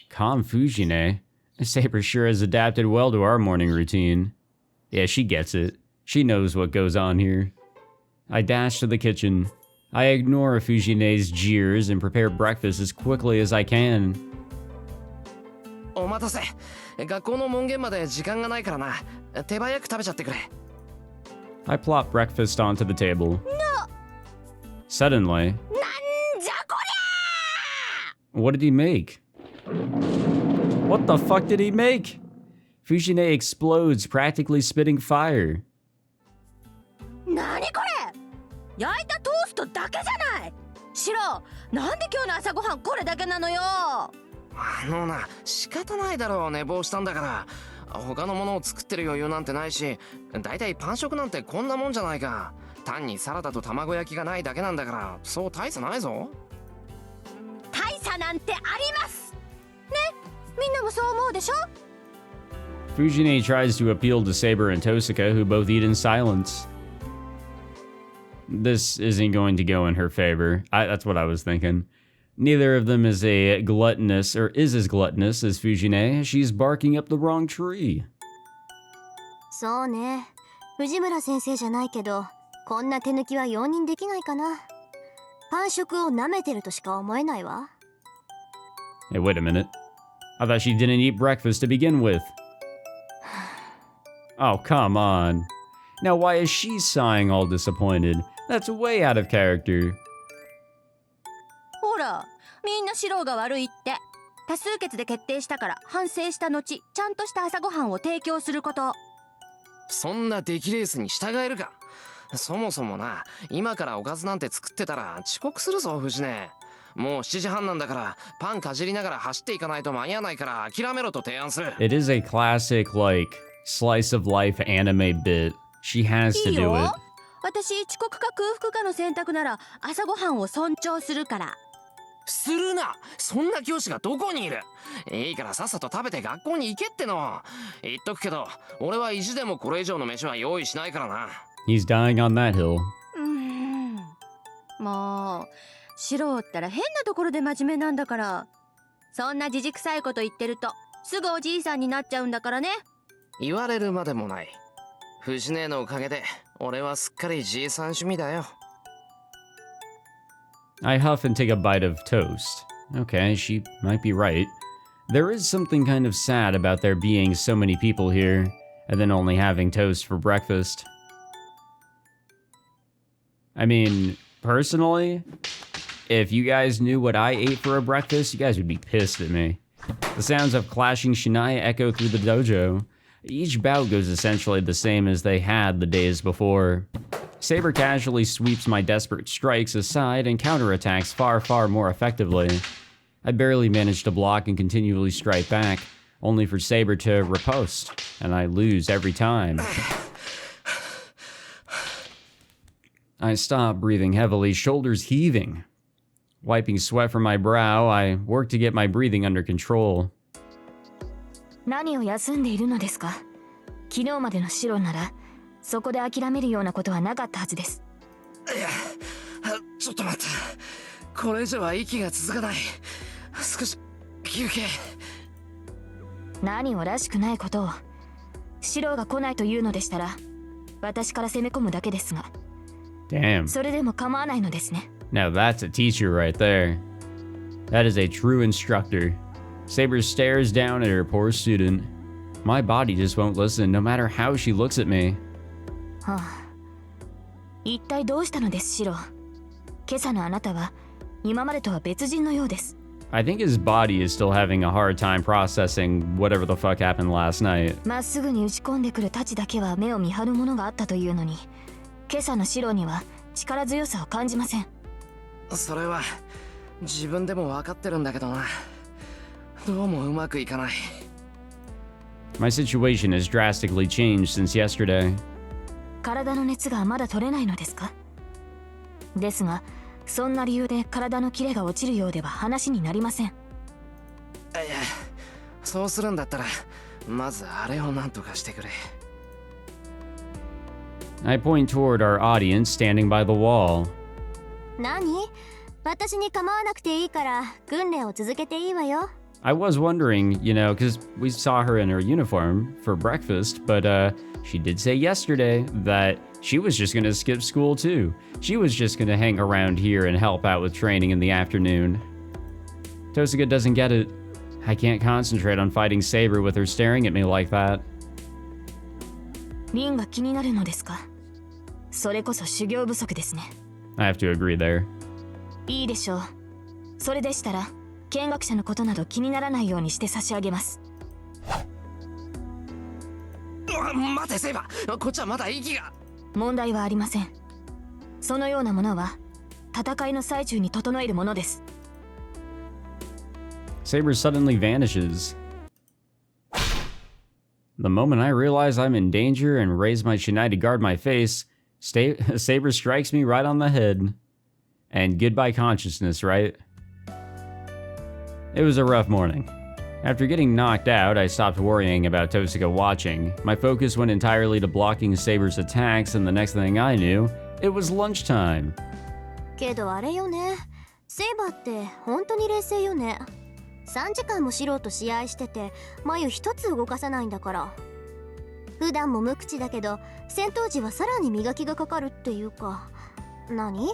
Calm Fujine. Saber sure has adapted well to our morning routine. Yeah, she gets it. She knows what goes on here. I dash to the kitchen. I ignore Fujine's jeers and prepare breakfast as quickly as I can. お待たせ。学校の門限まで時間がないからな。手早く食べちゃってくれ。I plop breakfast onto the table. No! Suddenly... なんじゃこりゃ What did he make? What the fuck did he make? Fujine explodes, practically spitting fire. なにこれ焼いたトーストだけじゃないシロ、なんで今日の朝ごはんこれだけなのよな、仕方ないだろう、寝坊したんだから。他のものを作ってる余裕なんてないし、だいたいパン食なんてこんなもんじゃないか。単にサラダと卵焼きがないだけなんだから、そう大差ないぞ。大差なんてありますね、みんなもそう思うでしょ。 Fujine tries to appeal to Saber and Tosaka, who both eat in silence. This isn't going to go in her favor. That's what I was thinking. Neither of them is as gluttonous as Fujine. She's barking up the wrong tree. そうね、藤村先生じゃないけど、こんな手抜きは容認できないかな。パン食を舐めてるとしか思えないわ。 Hey, wait a minute. I thought she didn't eat breakfast to begin with. Oh, come on. Now why is she sighing all disappointed? That's way out of character. ほら、みんなシローが悪いって。多数決で決定したから反省した後、ちゃんとした朝ごはんを提供すること。そんな出来レースに従えるか。そもそもな、今からおかずなんて作ってたら遅刻するぞ、藤根。もう7時半なんだから、パンかじりながら走っていかないと間に合わないから諦めろと提案する。It is a classic, like, slice of life anime bit. She has to do it. 私、遅刻か空腹かの選択なら朝ごはんを尊重するから。するな。そんな教師がどこにいる。いいからさっさと食べて学校に行けっての。言っとくけど、俺は意地でもこれ以上の飯は用意しないからな。He's dying on that hill. もう、シローったら変なところで真面目なんだから。そんなじじくさいこと言ってると、すぐおじいさんになっちゃうんだからね。言われるまでもない。藤姉のおかげで、俺はすっかりじいさん趣味だよ。I huff and take a bite of toast. Okay, she might be right. There is something kind of sad about there being so many people here, and then only having toast for breakfast. I mean, personally, if you guys knew what I ate for a breakfast, you guys would be pissed at me. The sounds of clashing shinai echo through the dojo. Each bout goes essentially the same as they had the days before. Saber casually sweeps my desperate strikes aside and counterattacks far, far more effectively. I barely manage to block and continually strike back, only for Saber to riposte, and I lose every time. I stop, breathing heavily, shoulders heaving. Wiping sweat from my brow, I work to get my breathing under control. 何を休んでいるのですか。昨日までの白ならそこで諦めるようなことはなかったはずです。いや、ちょっと待って。これ以上は息が続かない。少し休憩。何をらしくないことを。白が来ないというのでしたら私から攻め込むだけですが。Damn. それでも構わないのですね。Now that's a teacher right there. That is a true instructor. Saber stares down at her poor student. My body just won't listen, no matter how she looks at me. はあ、一体どうしたのですシロ。今朝のあなたは今までとは別人のようです。I think his body is still having a hard time processing whatever the fuck happened last night. まっすぐに打ち込んでくる太刀だけは目を見張るものがあったというのに、今朝のシロには力強さを感じません。それは自分でも分かってるんだけどな。どうもうまくいかない。My situation has drastically changed since yesterday. 体の熱がまだ取れないのですか。ですがそんな理由で体のキレが落ちるようでは話になりません。いや、そうするんだったらまずあれをなんとかしてくれ。 I point toward our audience standing by the wall. 何？私に構わなくていいから訓練を続けていいわよ。I was wondering, because we saw her in her uniform for breakfast, but she did say yesterday that she was just going to skip school too. She was just going to hang around here and help out with training in the afternoon. Tosuga doesn't get it. I can't concentrate on fighting Saber with her staring at me like that. リンが気になるのですか？それこそ修行不足ですね。I have to agree there. いいでしょう。それでしたら見学者のことなど気にならないようにして差し上げます。待てセイバー、こっちはまだ息が。問題はありません。そのようなものは戦いの最中に整えるものです。Saber suddenly vanishes. The moment I realize I'm in danger and raise my shinai to guard my face, Saber strikes me right on the head. And goodbye consciousness, right? It was a rough morning. After getting knocked out, I stopped worrying about Tosuga watching. My focus went entirely to blocking Saber's attacks, and the next thing I knew, it was lunchtime. けどあれよね。セイバーって本当に冷静よね。3時間もシローと試合してて眉一つ動かさないんだから。普段も無口だけど戦闘時はさらに磨きがかかるっていうか、何？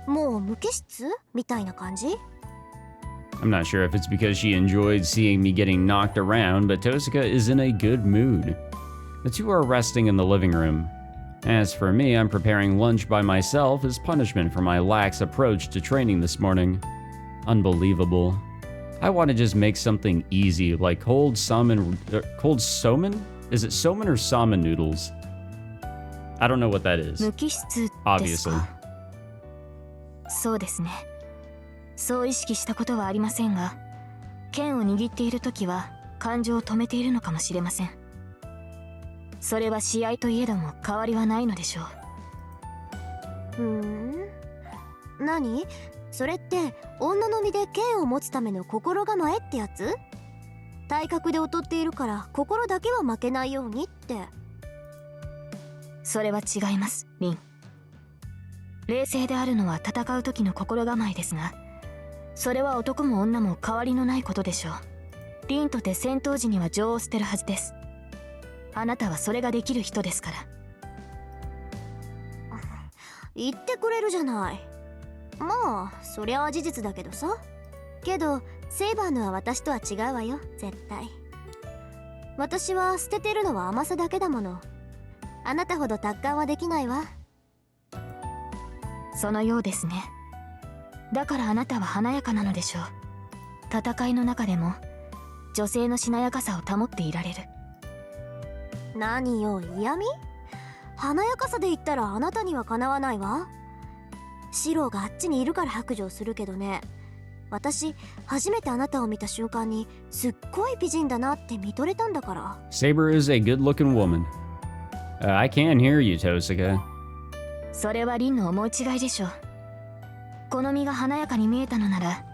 もう無機質みたいな感じ？ I'm not sure if it's because she enjoyed seeing me getting knocked around, but Tosuga is in a good mood. The two are resting in the living room. As for me, I'm preparing lunch by myself as punishment for my lax approach to training this morning. Unbelievable. I want to just make something easy, like cold somen? Is it somen or salmon noodles? I don't know what that is. 無機質ですか？ Obviously. そうですね。そう意識したことはありませんが、剣を握っている時は感情を止めているのかもしれません。それは試合といえども変わりはないのでしょう。何？それって女の身で剣を持つための心構えってやつ？体格で劣っているから心だけは負けないようにって。それは違います、リン。冷静であるのは戦う時の心構えですが、それは男も女も変わりのないことでしょう。リンとて戦闘時には情を捨てるはずです。あなたはそれができる人ですから。言ってくれるじゃない。まあそりゃあ事実だけどさ。けどセイバーのは私とは違うわよ、絶対。私は捨ててるのは甘さだけだもの。あなたほど達観はできないわ。そのようですね。だからあなたは華やかなのでしょう。戦いの中でも女性のしなやかさを保っていられる。何よ、嫌味？華やかさで言ったらあなたにはかなわないわ。シローがあっちにいるから白状するけどね、私初めてあなたを見た瞬間にすっごい美人だなって見とれたんだから。 Saber is a good-looking woman. I can hear you, Tosuga. それはリンの思い違いでしょう。この身が華やかに見えたのなら、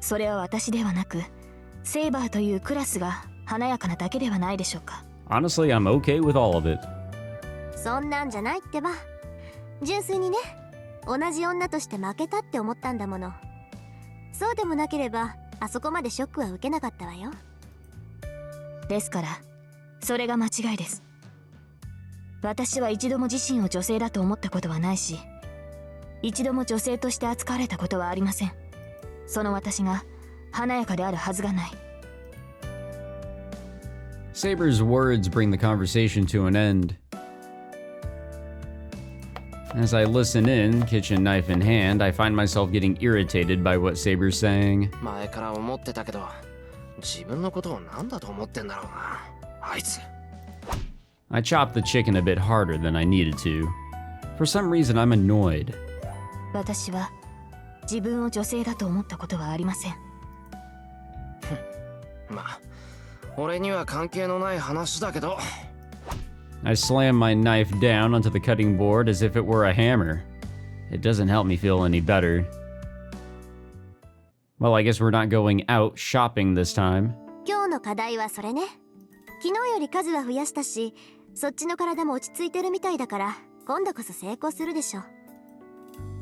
それは私ではなくセイバーというクラスが華やかなだけではないでしょうか。 Honestly, I'm okay with all of it. そんなんじゃないってば。純粋にね、同じ女として負けたって思ったんだもの。そうでもなければあそこまでショックは受けなかったわよ。ですからそれが間違いです。私は一度も自身を女性だと思ったことはないし、一度も女性として扱われたことはありません。その私が華やかであるはずがない。 Saber's words bring the conversation to an end. As I listen in, kitchen knife in hand, I find myself getting irritated by what Saber's saying. 前から思ってたけど、自分のことを何だと思ってんだろうな、あいつ。I chopped the chicken a bit harder than I needed to. For some reason, I'm annoyed. 私は自分を女性だと思ったことはありません。まあ、俺には関係のない話だけど。I slam my knife down onto the cutting board as if it were a hammer. It doesn't help me feel any better. Well, I guess we're not going out shopping this time. 今日の課題はそれね。昨日より数は増やしたし、そっちの体も落ち着いてるみたいだから、今度こそ成功するでしょ。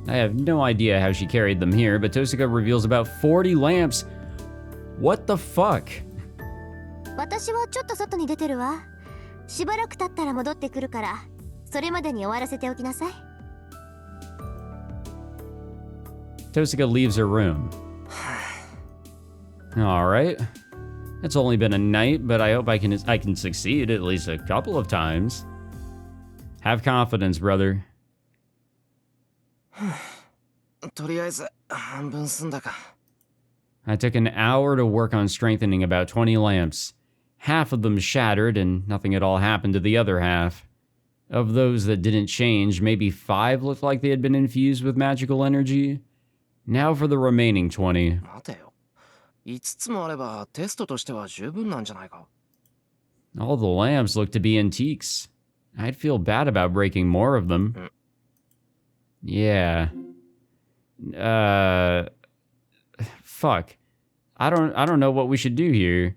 I have no idea how she carried them here, but Tosuka reveals about 40 lamps. What the fuck? 私はちょっと外に出てるわ。しばらく経ったら戻ってくるから、それまでに終わらせておきなさい。Tosuka leaves her room. Alright. It's only been a night, but I hope I can succeed at least a couple of times. Have confidence, brother. とりあえず半分済んだか。I took an hour to work on strengthening about 20 lamps. Half of them shattered, and nothing at all happened to the other half. Of those that didn't change, maybe 5 looked like they had been infused with magical energy. Now for the remaining 20. 待てよ。5つもあればテストとしては十分なんじゃないか。All the lamps look to be antiques. I'd feel bad about breaking more of them. Yeah. Fuck. I don't know what we should do here.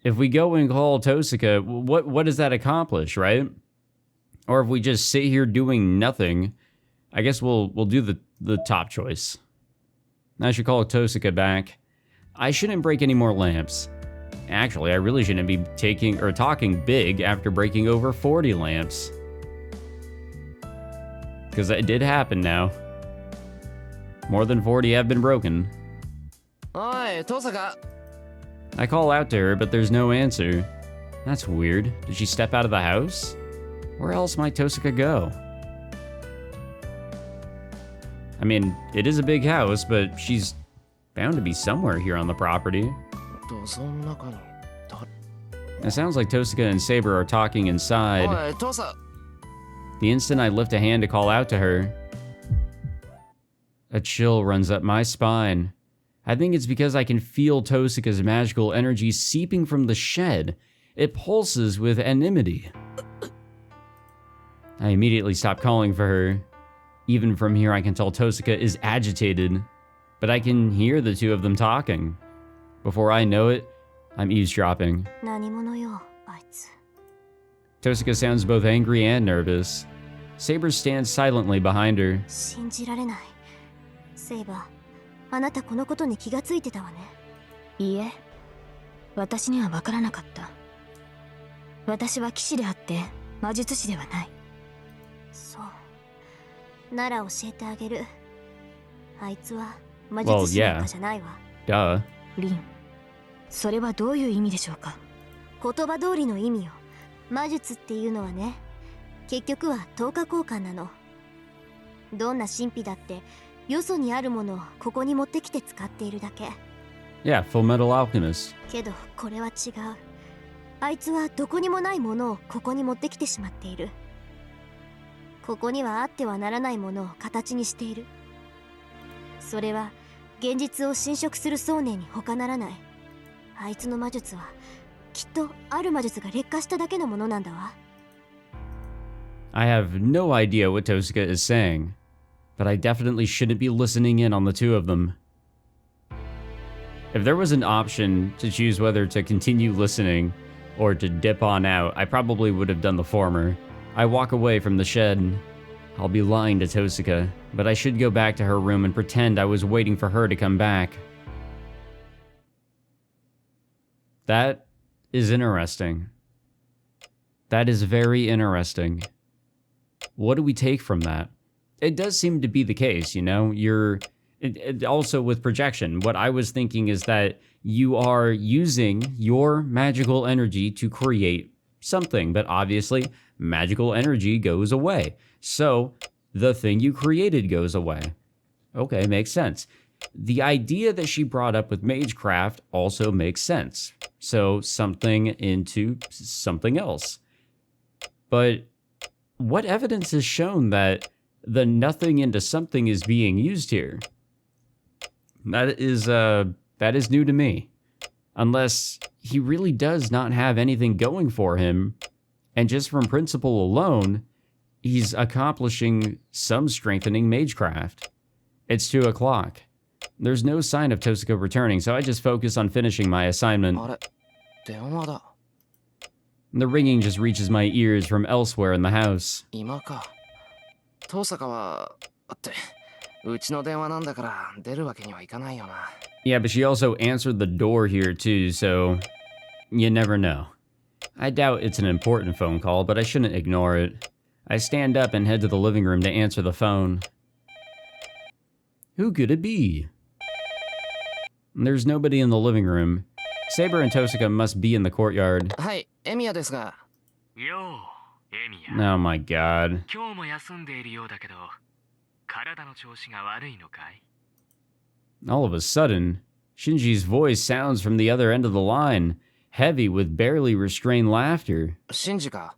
If we go and call Tosuka, what does that accomplish, right? Or if we just sit here doing nothing, I guess we'll do the top choice. I should call Tosuka back. I shouldn't break any more lamps. Actually, I really shouldn't be talking big after breaking over 40 lamps. Because that did happen now. More than 40 have been broken. おい、トサカ。I call out to her, but there's no answer. That's weird. Did she step out of the house? Where else might Tosuka go? I mean, it is a big house, but she's bound to be somewhere here on the property. 土蔵の中に。 It sounds like Tosuka and Saber are talking inside. おい、トサ。 The instant I lift a hand to call out to her, a chill runs up my spine. I think it's because I can feel Tosuka's magical energy seeping from the shed. It pulses with enmity. I immediately stop calling for her. Even from here, I can tell Tosuka is agitated, but I can hear the two of them talking. Before I know it, I'm eavesdropping. 何者よ、あいつ。 Tosuka sounds both angry and nervous. Saber stands silently behind her. 信じられない。セイバー、あなたこのことに気がついてたわね。いいえ、私には分からなかった。私は騎士であって魔術師ではない。そう。なら教えてあげる。あいつは魔術師なんかじゃないわ。Duh. リン、それはどういう意味でしょうか。言葉通りの意味よ。魔術っていうのはね、結局は等価交換なの。どんな神秘だってよそにあるものをここに持ってきて使っているだけ。Yeah, Full Metal Alchemist. けどこれは違う。あいつはどこにもないものをここに持ってきてしまっている。ここにはあってはならないものを形にしている。それは現実を侵食する想念に他ならない。あいつの魔術はきっとある魔術が劣化しただけのものなんだわ。I have no idea what Tosuka is saying, but I definitely shouldn't be listening in on the two of them. If there was an option to choose whether to continue listening or to dip on out, I probably would have done the former. I walk away from the shed. I'll be lying to Tosuka, but I should go back to her room and pretend I was waiting for her to come back. That is interesting. That is very interesting. What do we take from that? It does seem to be the case, you know? Also with projection, what I was thinking is that you are using your magical energy to create something, but obviously magical energy goes away. So the thing you created goes away. Okay, makes sense. The idea that she brought up with Magecraft also makes sense. So something into something else. But what evidence has shown that the nothing into something is being used here? That is new to me. Unless he really does not have anything going for him, and just from principle alone, he's accomplishing some strengthening Magecraft. It's 2 o'clock. There's no sign of Tosuka returning, so I just focus on finishing my assignment. あれ、電話だ。 The ringing just reaches my ears from elsewhere in the house. 今か。遠坂は、って、うちの電話なんだから出るわけにはいかないよな。Yeah, but she also answered the door here too, so you never know. I doubt it's an important phone call, but I shouldn't ignore it. I stand up and head to the living room to answer the phone. Who could it be? There's nobody in the living room. Saber and Tosuka must be in the courtyard. はい、エミヤですが。よう、エミヤ。Oh my god. 今日も休んでいるようだけど、体の調子が悪いのかい? All of a sudden, Shinji's voice sounds from the other end of the line, heavy with barely restrained laughter. シンジか。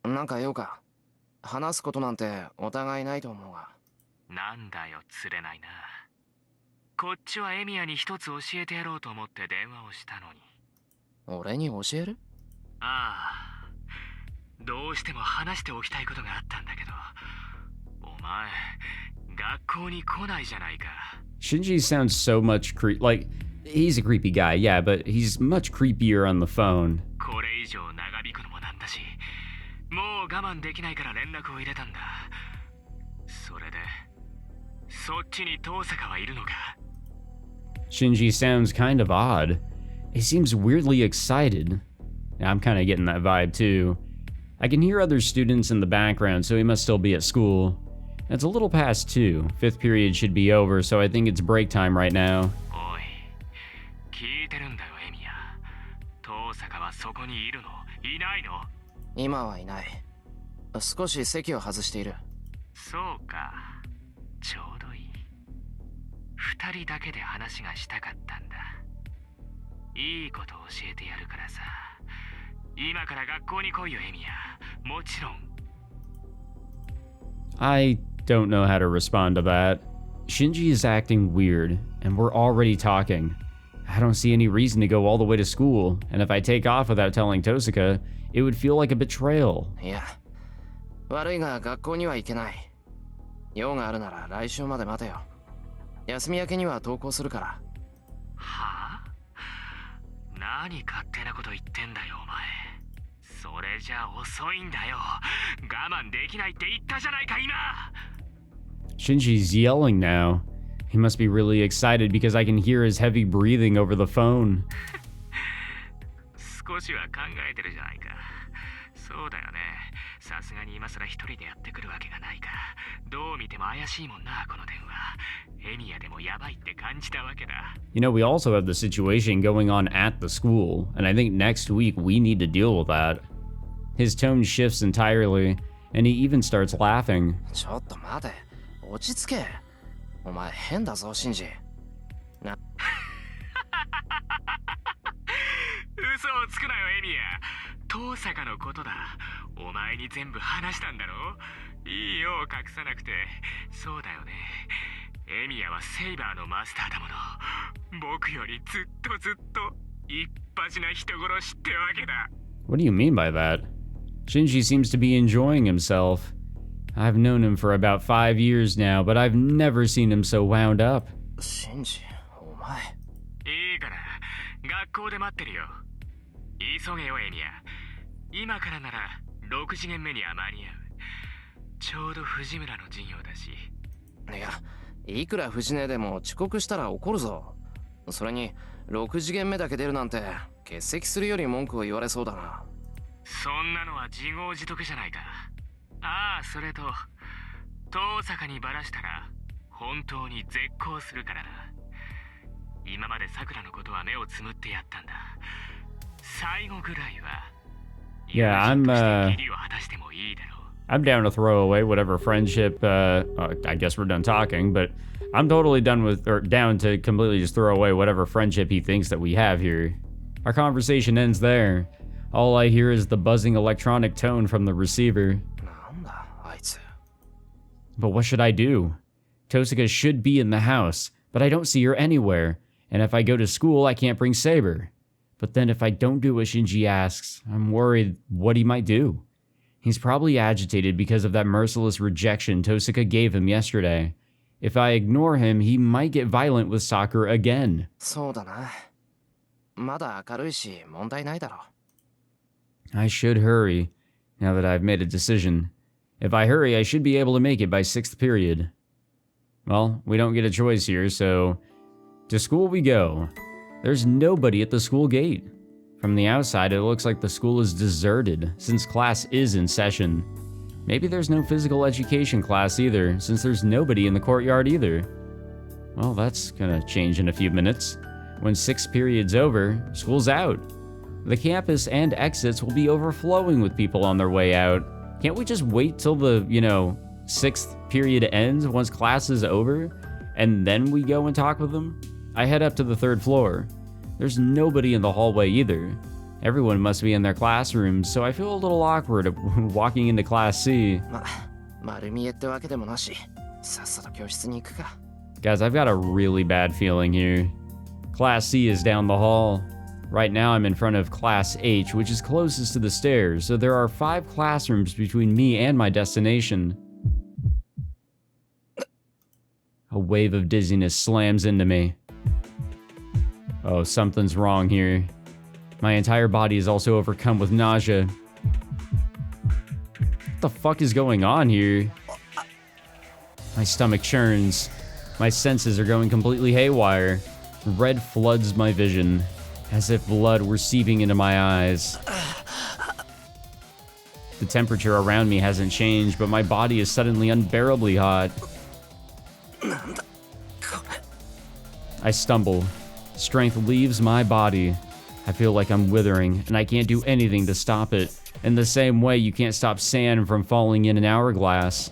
なんか用か。話すことなんてお互いないと思うが。なんだよ、釣れないな。こっちはエミヤに一つ教えてやろうと思って電話をしたのに。俺に教える？ああ、どうしても話しておきたいことがあったんだけど、お前、学校に来ないじゃないか。Shinji sounds so much like, he's a creepy guy, yeah, but he's much creepier on the phone. これ以上長引くのもなんだし、もう我慢できないから連絡を入れたんだ。それで、そっちに遠坂はいるのか？ Shinji sounds kind of odd. He seems weirdly excited. I'm kind of getting that vibe too. I can hear other students in the background, so he must still be at school. It's a little past 2. 5th period should be over, so I think it's break time right now. おい、聞いてるんだよ、エミヤ。遠坂はそこにいるの？いないの？今はいない。少し席を外している。そうか、ちょうどいい。二人だけで話がしたかったんだ。いいこと教えてやるからさ。今から学校に来いよ、エミヤ。もちろん。I don't know how to respond to that. Shinji is acting weird, and we're already talking. I don't see any reason to go all the way to school, and if I take off without telling Tosuka, it would feel like a betrayal. いや、悪いが学校には行けない。用があるなら来週まで待てよ。休み明けには登校するから。はあ？何勝手なこと言ってんだよ、お前。それじゃ遅いんだよ。我慢できないって言ったじゃないか、今。Shinji's yelling now. He must be really excited because I can hear his heavy breathing over the phone. 少しは考えてるじゃないか。そうだよね。さすがに今更一人でやってくるわけがないから。どう見ても怪しいもんな、この電話。エミヤでもやばいって感じたわけだ。You know, we also have the situation going on at the school, and I think next week we need to deal with that. His tone shifts entirely, and he even starts laughing. ちょっと待て。落ち着け。お前変だぞ、シンジ。な。嘘をつくなよ、エミヤ。遠坂のことだ。お前に全部話したんだろ？いいよ、隠さなくて。そうだよね。エミヤはセイバーのマスターだもの。僕よりずっと一発な人殺しってわけだ。 What do you mean by that? Shinji seems to be enjoying himself. I've known him for about 5 years now, but I've never seen him so wound up. シンジ、お前。いいから、学校で待ってるよ。急げよ、エミヤ。今からなら6次元目には間に合う。ちょうど藤村の授業だし。いや、いくら藤根でも遅刻したら怒るぞ。それに6次元目だけ出るなんて欠席するより文句を言われそうだな。そんなのは自業自得じゃないか。ああ、それと遠坂にバラしたら本当に絶交するからな。今まで桜のことは目をつむってやったんだ。最後ぐらいは Yeah, I'm down to throw away whatever friendship, I guess we're done talking, but I'm totally down to completely just throw away whatever friendship he thinks that we have here. Our conversation ends there. All I hear is the buzzing electronic tone from the receiver. なんだあいつ。 But what should I do? Tosuka should be in the house, but I don't see her anywhere. And if I go to school, I can't bring Saber. But then if I don't do what Shinji asks, I'm worried what he might do. He's probably agitated because of that merciless rejection Tosuka gave him yesterday. If I ignore him, he might get violent with Sakura again. そうだな。まだ明るいし問題ないだろ。 I should hurry, now that I've made a decision. If I hurry, I should be able to make it by 6th period. Well, we don't get a choice here, so to school we go. There's nobody at the school gate. From the outside, it looks like the school is deserted, since class is in session. Maybe there's no physical education class either, since there's nobody in the courtyard either. Well, that's gonna change in a few minutes. When 6th period's over, school's out. The campus and exits will be overflowing with people on their way out. Can't we just wait till the, 6th period ends once class is over, and then we go and talk with them? I head up to the 3rd floor. There's nobody in the hallway either. Everyone must be in their classrooms, so I feel a little awkward walking into Class C. 丸見えってわけでもなし、さっさと教室に行くか。 Guys, I've got a really bad feeling here. Class C is down the hall. Right now I'm in front of Class H, which is closest to the stairs, so there are 5 classrooms between me and my destination. A wave of dizziness slams into me. Oh, something's wrong here. My entire body is also overcome with nausea. What the fuck is going on here? My stomach churns. My senses are going completely haywire. Red floods my vision, as if blood were seeping into my eyes. The temperature around me hasn't changed, but my body is suddenly unbearably hot. I stumble. Strength leaves my body. I feel like I'm withering, and I can't do anything to stop it. In the same way you can't stop sand from falling in an hourglass.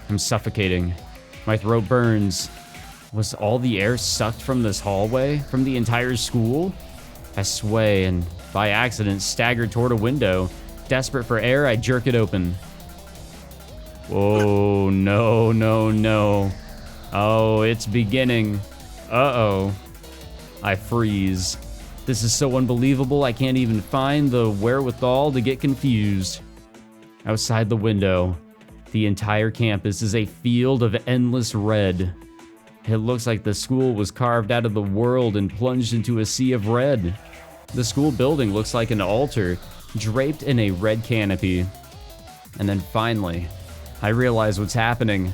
I'm suffocating. My throat burns. Was all the air sucked from this hallway? From the entire school? I sway and, by accident, stagger toward a window. Desperate for air, I jerk it open. Whoa, no, no, no. Oh, it's beginning. Uh-oh. I freeze. This is so unbelievable, I can't even find the wherewithal to get confused. Outside the window, the entire campus is a field of endless red. It looks like the school was carved out of the world and plunged into a sea of red. The school building looks like an altar, draped in a red canopy. And then finally, I realize what's happening.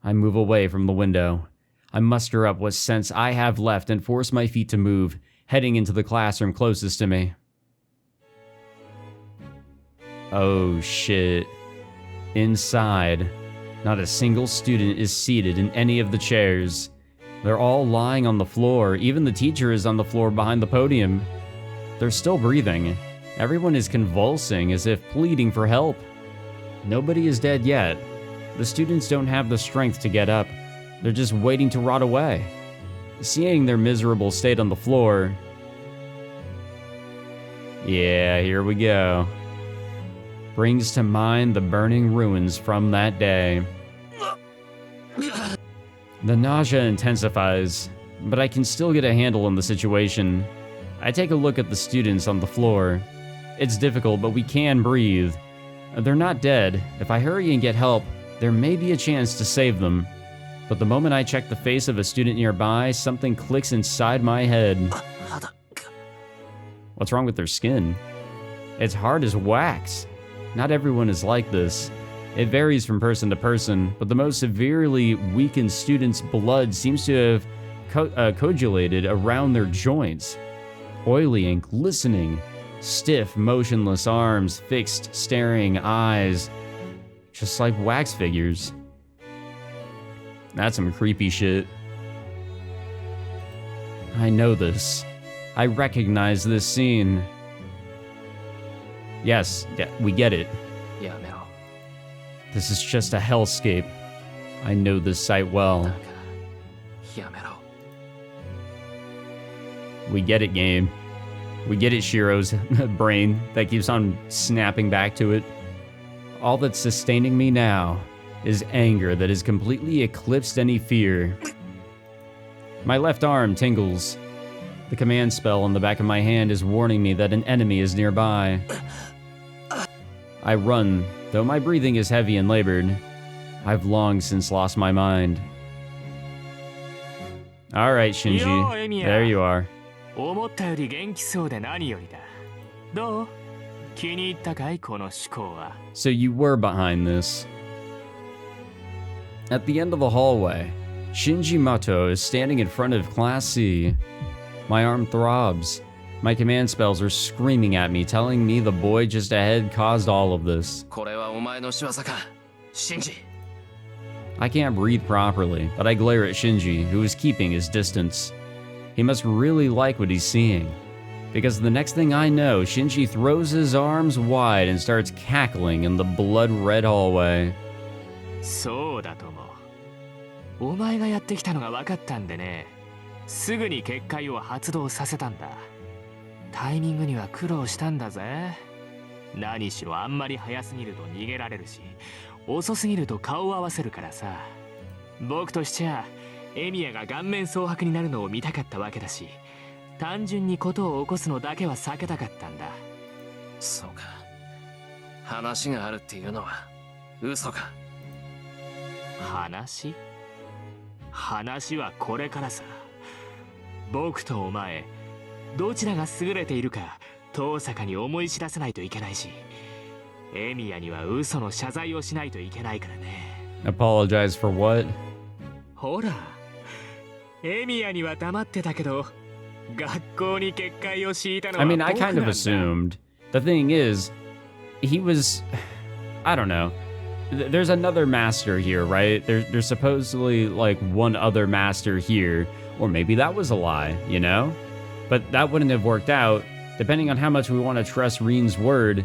I move away from the window. I muster up what sense I have left and force my feet to move, heading into the classroom closest to me. Oh shit. Inside, not a single student is seated in any of the chairs. They're all lying on the floor. Even the teacher is on the floor behind the podium. They're still breathing. Everyone is convulsing as if pleading for help. Nobody is dead yet. The students don't have the strength to get up. They're just waiting to rot away. Seeing their miserable state on the floor... Yeah, here we go. Brings to mind the burning ruins from that day. The nausea intensifies, but I can still get a handle on the situation. I take a look at the students on the floor. It's difficult, but we can breathe. They're not dead. If I hurry and get help, there may be a chance to save them. But the moment I check the face of a student nearby, something clicks inside my head. What's wrong with their skin? It's hard as wax. Not everyone is like this. It varies from person to person, but the most severely weakened student's blood seems to have coagulated around their joints. Oily and glistening, stiff, motionless arms, fixed, staring eyes, just like wax figures. That's some creepy shit. I know this. I recognize this scene. Yes, we get it. Yeah, Mel. This is just a hellscape. I know this site well. Yeah, Mel. We get it, game. We get it, Shirou's brain that keeps on snapping back to it. All that's sustaining me now is anger that has completely eclipsed any fear. My left arm tingles. The command spell on the back of my hand is warning me that an enemy is nearby. I run, though my breathing is heavy and labored. I've long since lost my mind. Alright, Shinji. Yo, Emiya. There you are. 思ったより元気そうで何よりだ。どう？気に入ったかいこの思考は。 So you were behind this. At the end of the hallway, Shinji Mato is standing in front of Class C. My arm throbs. My command spells are screaming at me, telling me the boy just ahead caused all of this. これはお前の仕業か、シンジ。 I can't breathe properly, but I glare at Shinji, who is keeping his distance. He must really like what he's seeing. Because the next thing I know, Shinji throws his arms wide and starts cackling in the blood-red hallway. そうだとも。お前がやってきたのが分かったんでね。すぐに結界を発動させたんだ。タイミングには苦労したんだぜ。何しろあんまり早すぎると逃げられるし、遅すぎると顔を合わせるからさ。僕としちゃエミヤが顔面蒼白になるのを見たかったわけだし、単純にことを起こすのだけは避けたかったんだ。そうか。話があるっていうのは嘘か。話はこれからさ。僕とお前どちらが優れているか遠坂に思い知らせないといけないし、エミヤには嘘の謝罪をしないといけないからね。 Apologize for what? ほら、エミヤには黙ってたけど、学校に結界を敷いたのは I 僕 mean, なん I だ。 kind of assumed. The thing is, he was... I don't know. There's another master here, right? There's supposedly like one other master here, or maybe that was a lie, you know? But that wouldn't have worked out. Depending on how much we want to trust Reen's word,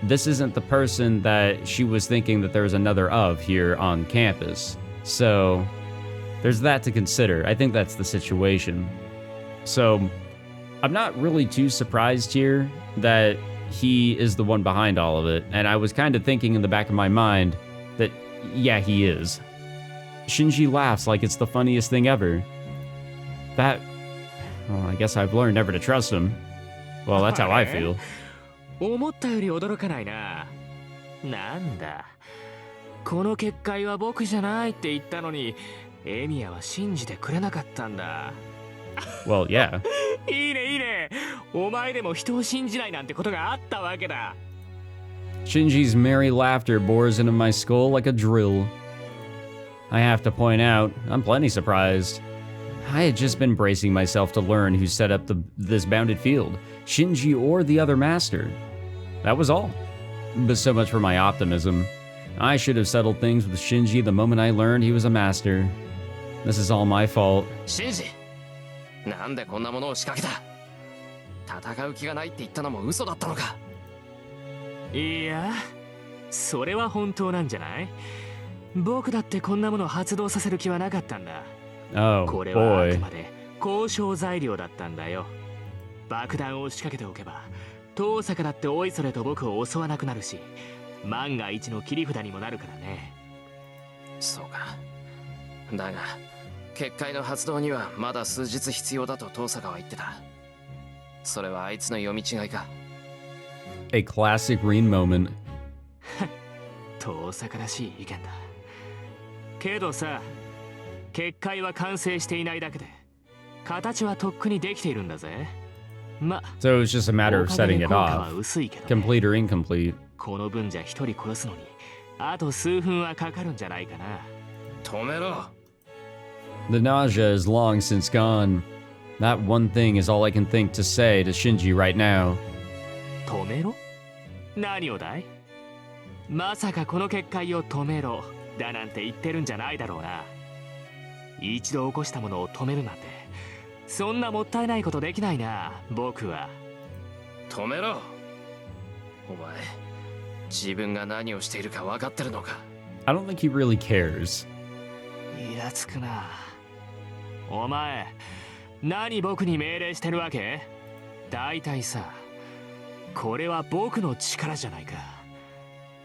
this isn't the person that she was thinking that there was another of here on campus. So there's that to consider. I think that's the situation. So I'm not really too surprised here that he is the one behind all of it. And I was kind of thinking in the back of my mind that, yeah, he is. Shinji laughs like it's the funniest thing ever. That... Well, I guess I've learned never to trust him. Well, that's how I feel. 思ったより驚かないな。なんだ。この結界は僕じゃないって言ったのに、エミヤは信じてくれなかったんだ。Well, yeah. いいねいいね。お前でも人を信じないなんてことがあったわけだ。 Shinji's merry laughter bores into my skull like a drill. I have to point out, I'm plenty surprised. I had just been bracing myself to learn who set up this bounded field, Shinji or the other master. That was all. But so much for my optimism. I should have settled things with Shinji the moment I learned he was a master. This is all my fault. シンジ、なんでこんなものを仕掛けた？戦う気がないって言ったのも嘘だったのか？いや、それは本当なんじゃない？僕だってこんなものを発動させる気はなかったんだ。 Oh, これはあ boy. くまで交渉材料だったんだよ。爆弾を仕掛けておけば、遠坂だっておいそれと僕を襲わなくなるし、万が一の切り札にもなるからね。そうか。だが、結界の発動にはまだ数日必要だと遠坂は言ってた。それはあいつの読み違いか。A classic Reen moment. 遠坂らしい意見だ。けどさ、結界は完成していないだけで、形はとっくにできているんだぜ。ま、 So it's just a matter of setting it 効果は off. 薄いけどね。 Complete or incomplete. この分じゃ一人殺すのに、あと数分はかかるんじゃないかな。止めろ。 The nausea is long since gone. That one thing is all I can think to say to Shinji right now. 止めろ？何をだい？まさかこの結界を止めろだなんて言ってるんじゃないだろうな。一度起こしたものを止めるなんて、そんなもったいないことできないな、僕は。止めろ。お前、自分が何をしているか分かってるのか？ I don't think he really cares. イラつくな。お前、何僕に命令してるわけ？大体さ、これは僕の力じゃないか。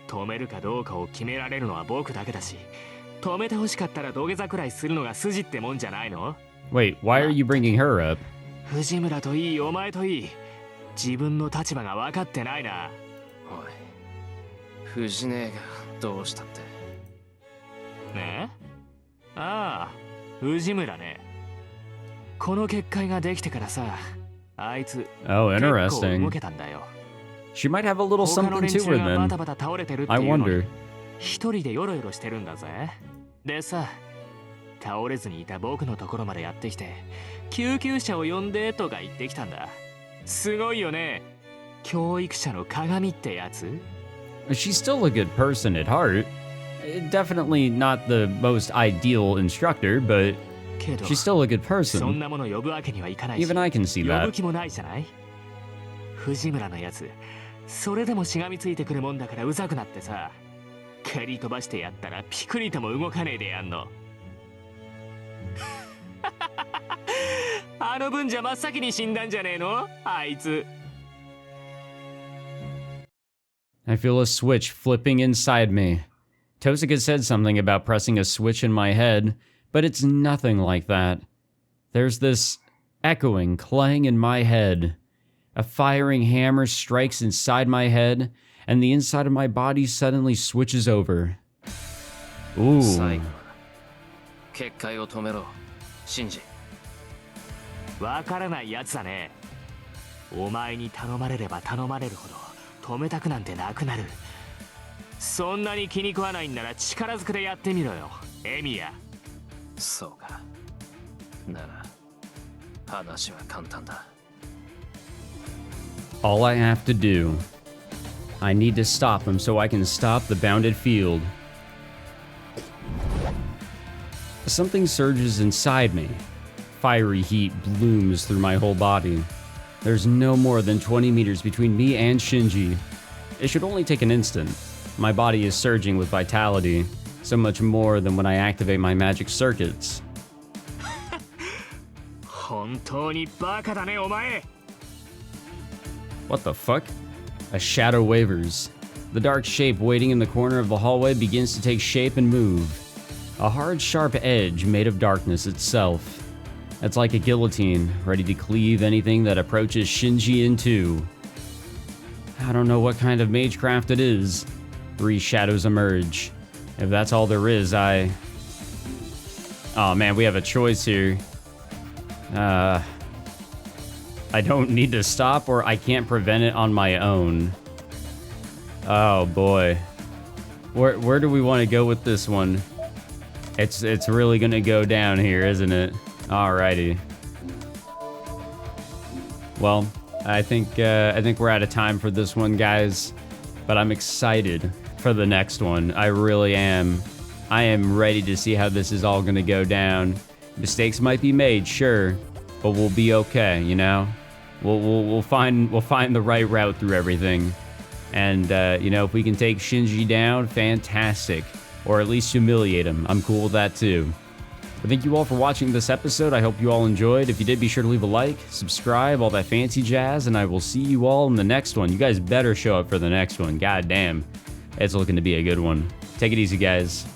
止めるかどうかを決められるのは僕だけだし、止めてほしかったら土下座くらいするのが筋ってもんじゃないの？ Wait, why are you bringing her up? 藤村といい、お前といい、自分の立場が分かってないな。おい、藤姉がどうしたって。ねえ、ああ、藤村ね。この結界ができてからさ、あいつ Oh, 結構 interesting. 動けたんだよ。 She might have a little 他の something 連 to 中 her がバ then. タバタ倒れてるって I いうのに wonder. 一人でヨロヨロしてるんだぜ。でさ、倒れずにいた僕のところまでやってきて、救急車を呼んでとか言ってきたんだ。すごいよね。教育者の鏡ってやつ。 She's still a good person at heart. Definitely not the most ideal instructor, but けど she's still a good そん person. なもの呼ぶわけにはいかないし、 Even I can see 呼ぶ that. 気もないじゃない。藤村のやつ、それでもしがみついてくるもんだからうざくなってさ、蹴り飛ばしてやったらピクリとも動かねえでやんの。あの分じゃ真っ先に死んだんじゃねえのあいつ。 I feel a switch flipping inside me. Tosaka said something about pressing a switch in my head, but it's nothing like that. There's this echoing clang in my head. A firing hammer strikes inside my head, and the inside of my body suddenly switches over. 最 Ooh. 後は結界を止めろ、シンジ。わからないやつだね。お前に頼まれれば頼まれるほど止めたくなんてなくなる。そんなに気に食わないんなら力ずくでやってみろよ、エミヤ。そうか。なら話は簡単だ。All I have to do. I need to stop him so I can stop the bounded field. Something surges inside me. Fiery heat blooms through my whole body. There's no more than 20 meters between me and Shinji. It should only take an instant. My body is surging with vitality, so much more than when I activate my magic circuits. 本当にバカだね、お前。 What the fuck? A shadow wavers. The dark shape waiting in the corner of the hallway begins to take shape and move. A hard, sharp edge made of darkness itself. It's like a guillotine, ready to cleave anything that approaches Shinji in two. I don't know what kind of magecraft it is. 3 shadows emerge. If that's all there is, Oh man, we have a choice here. I don't need to stop, or I can't prevent it on my own. Oh boy. Where do we want to go with this one? It's really gonna go down here, isn't it? Alrighty. Well, I think we're out of time for this one, guys. But I'm excited for the next one. I really am. I am ready to see how this is all gonna go down. Mistakes might be made, sure, but we'll be okay, you know? We'll find the right route through everything. And you know, if we can take Shinji down, fantastic. Or at least humiliate him. I'm cool with that too. But thank you all for watching this episode. I hope you all enjoyed. If you did, be sure to leave a like, subscribe, all that fancy jazz, and I will see you all in the next one. You guys better show up for the next one. God damn. It's looking to be a good one. Take it easy, guys.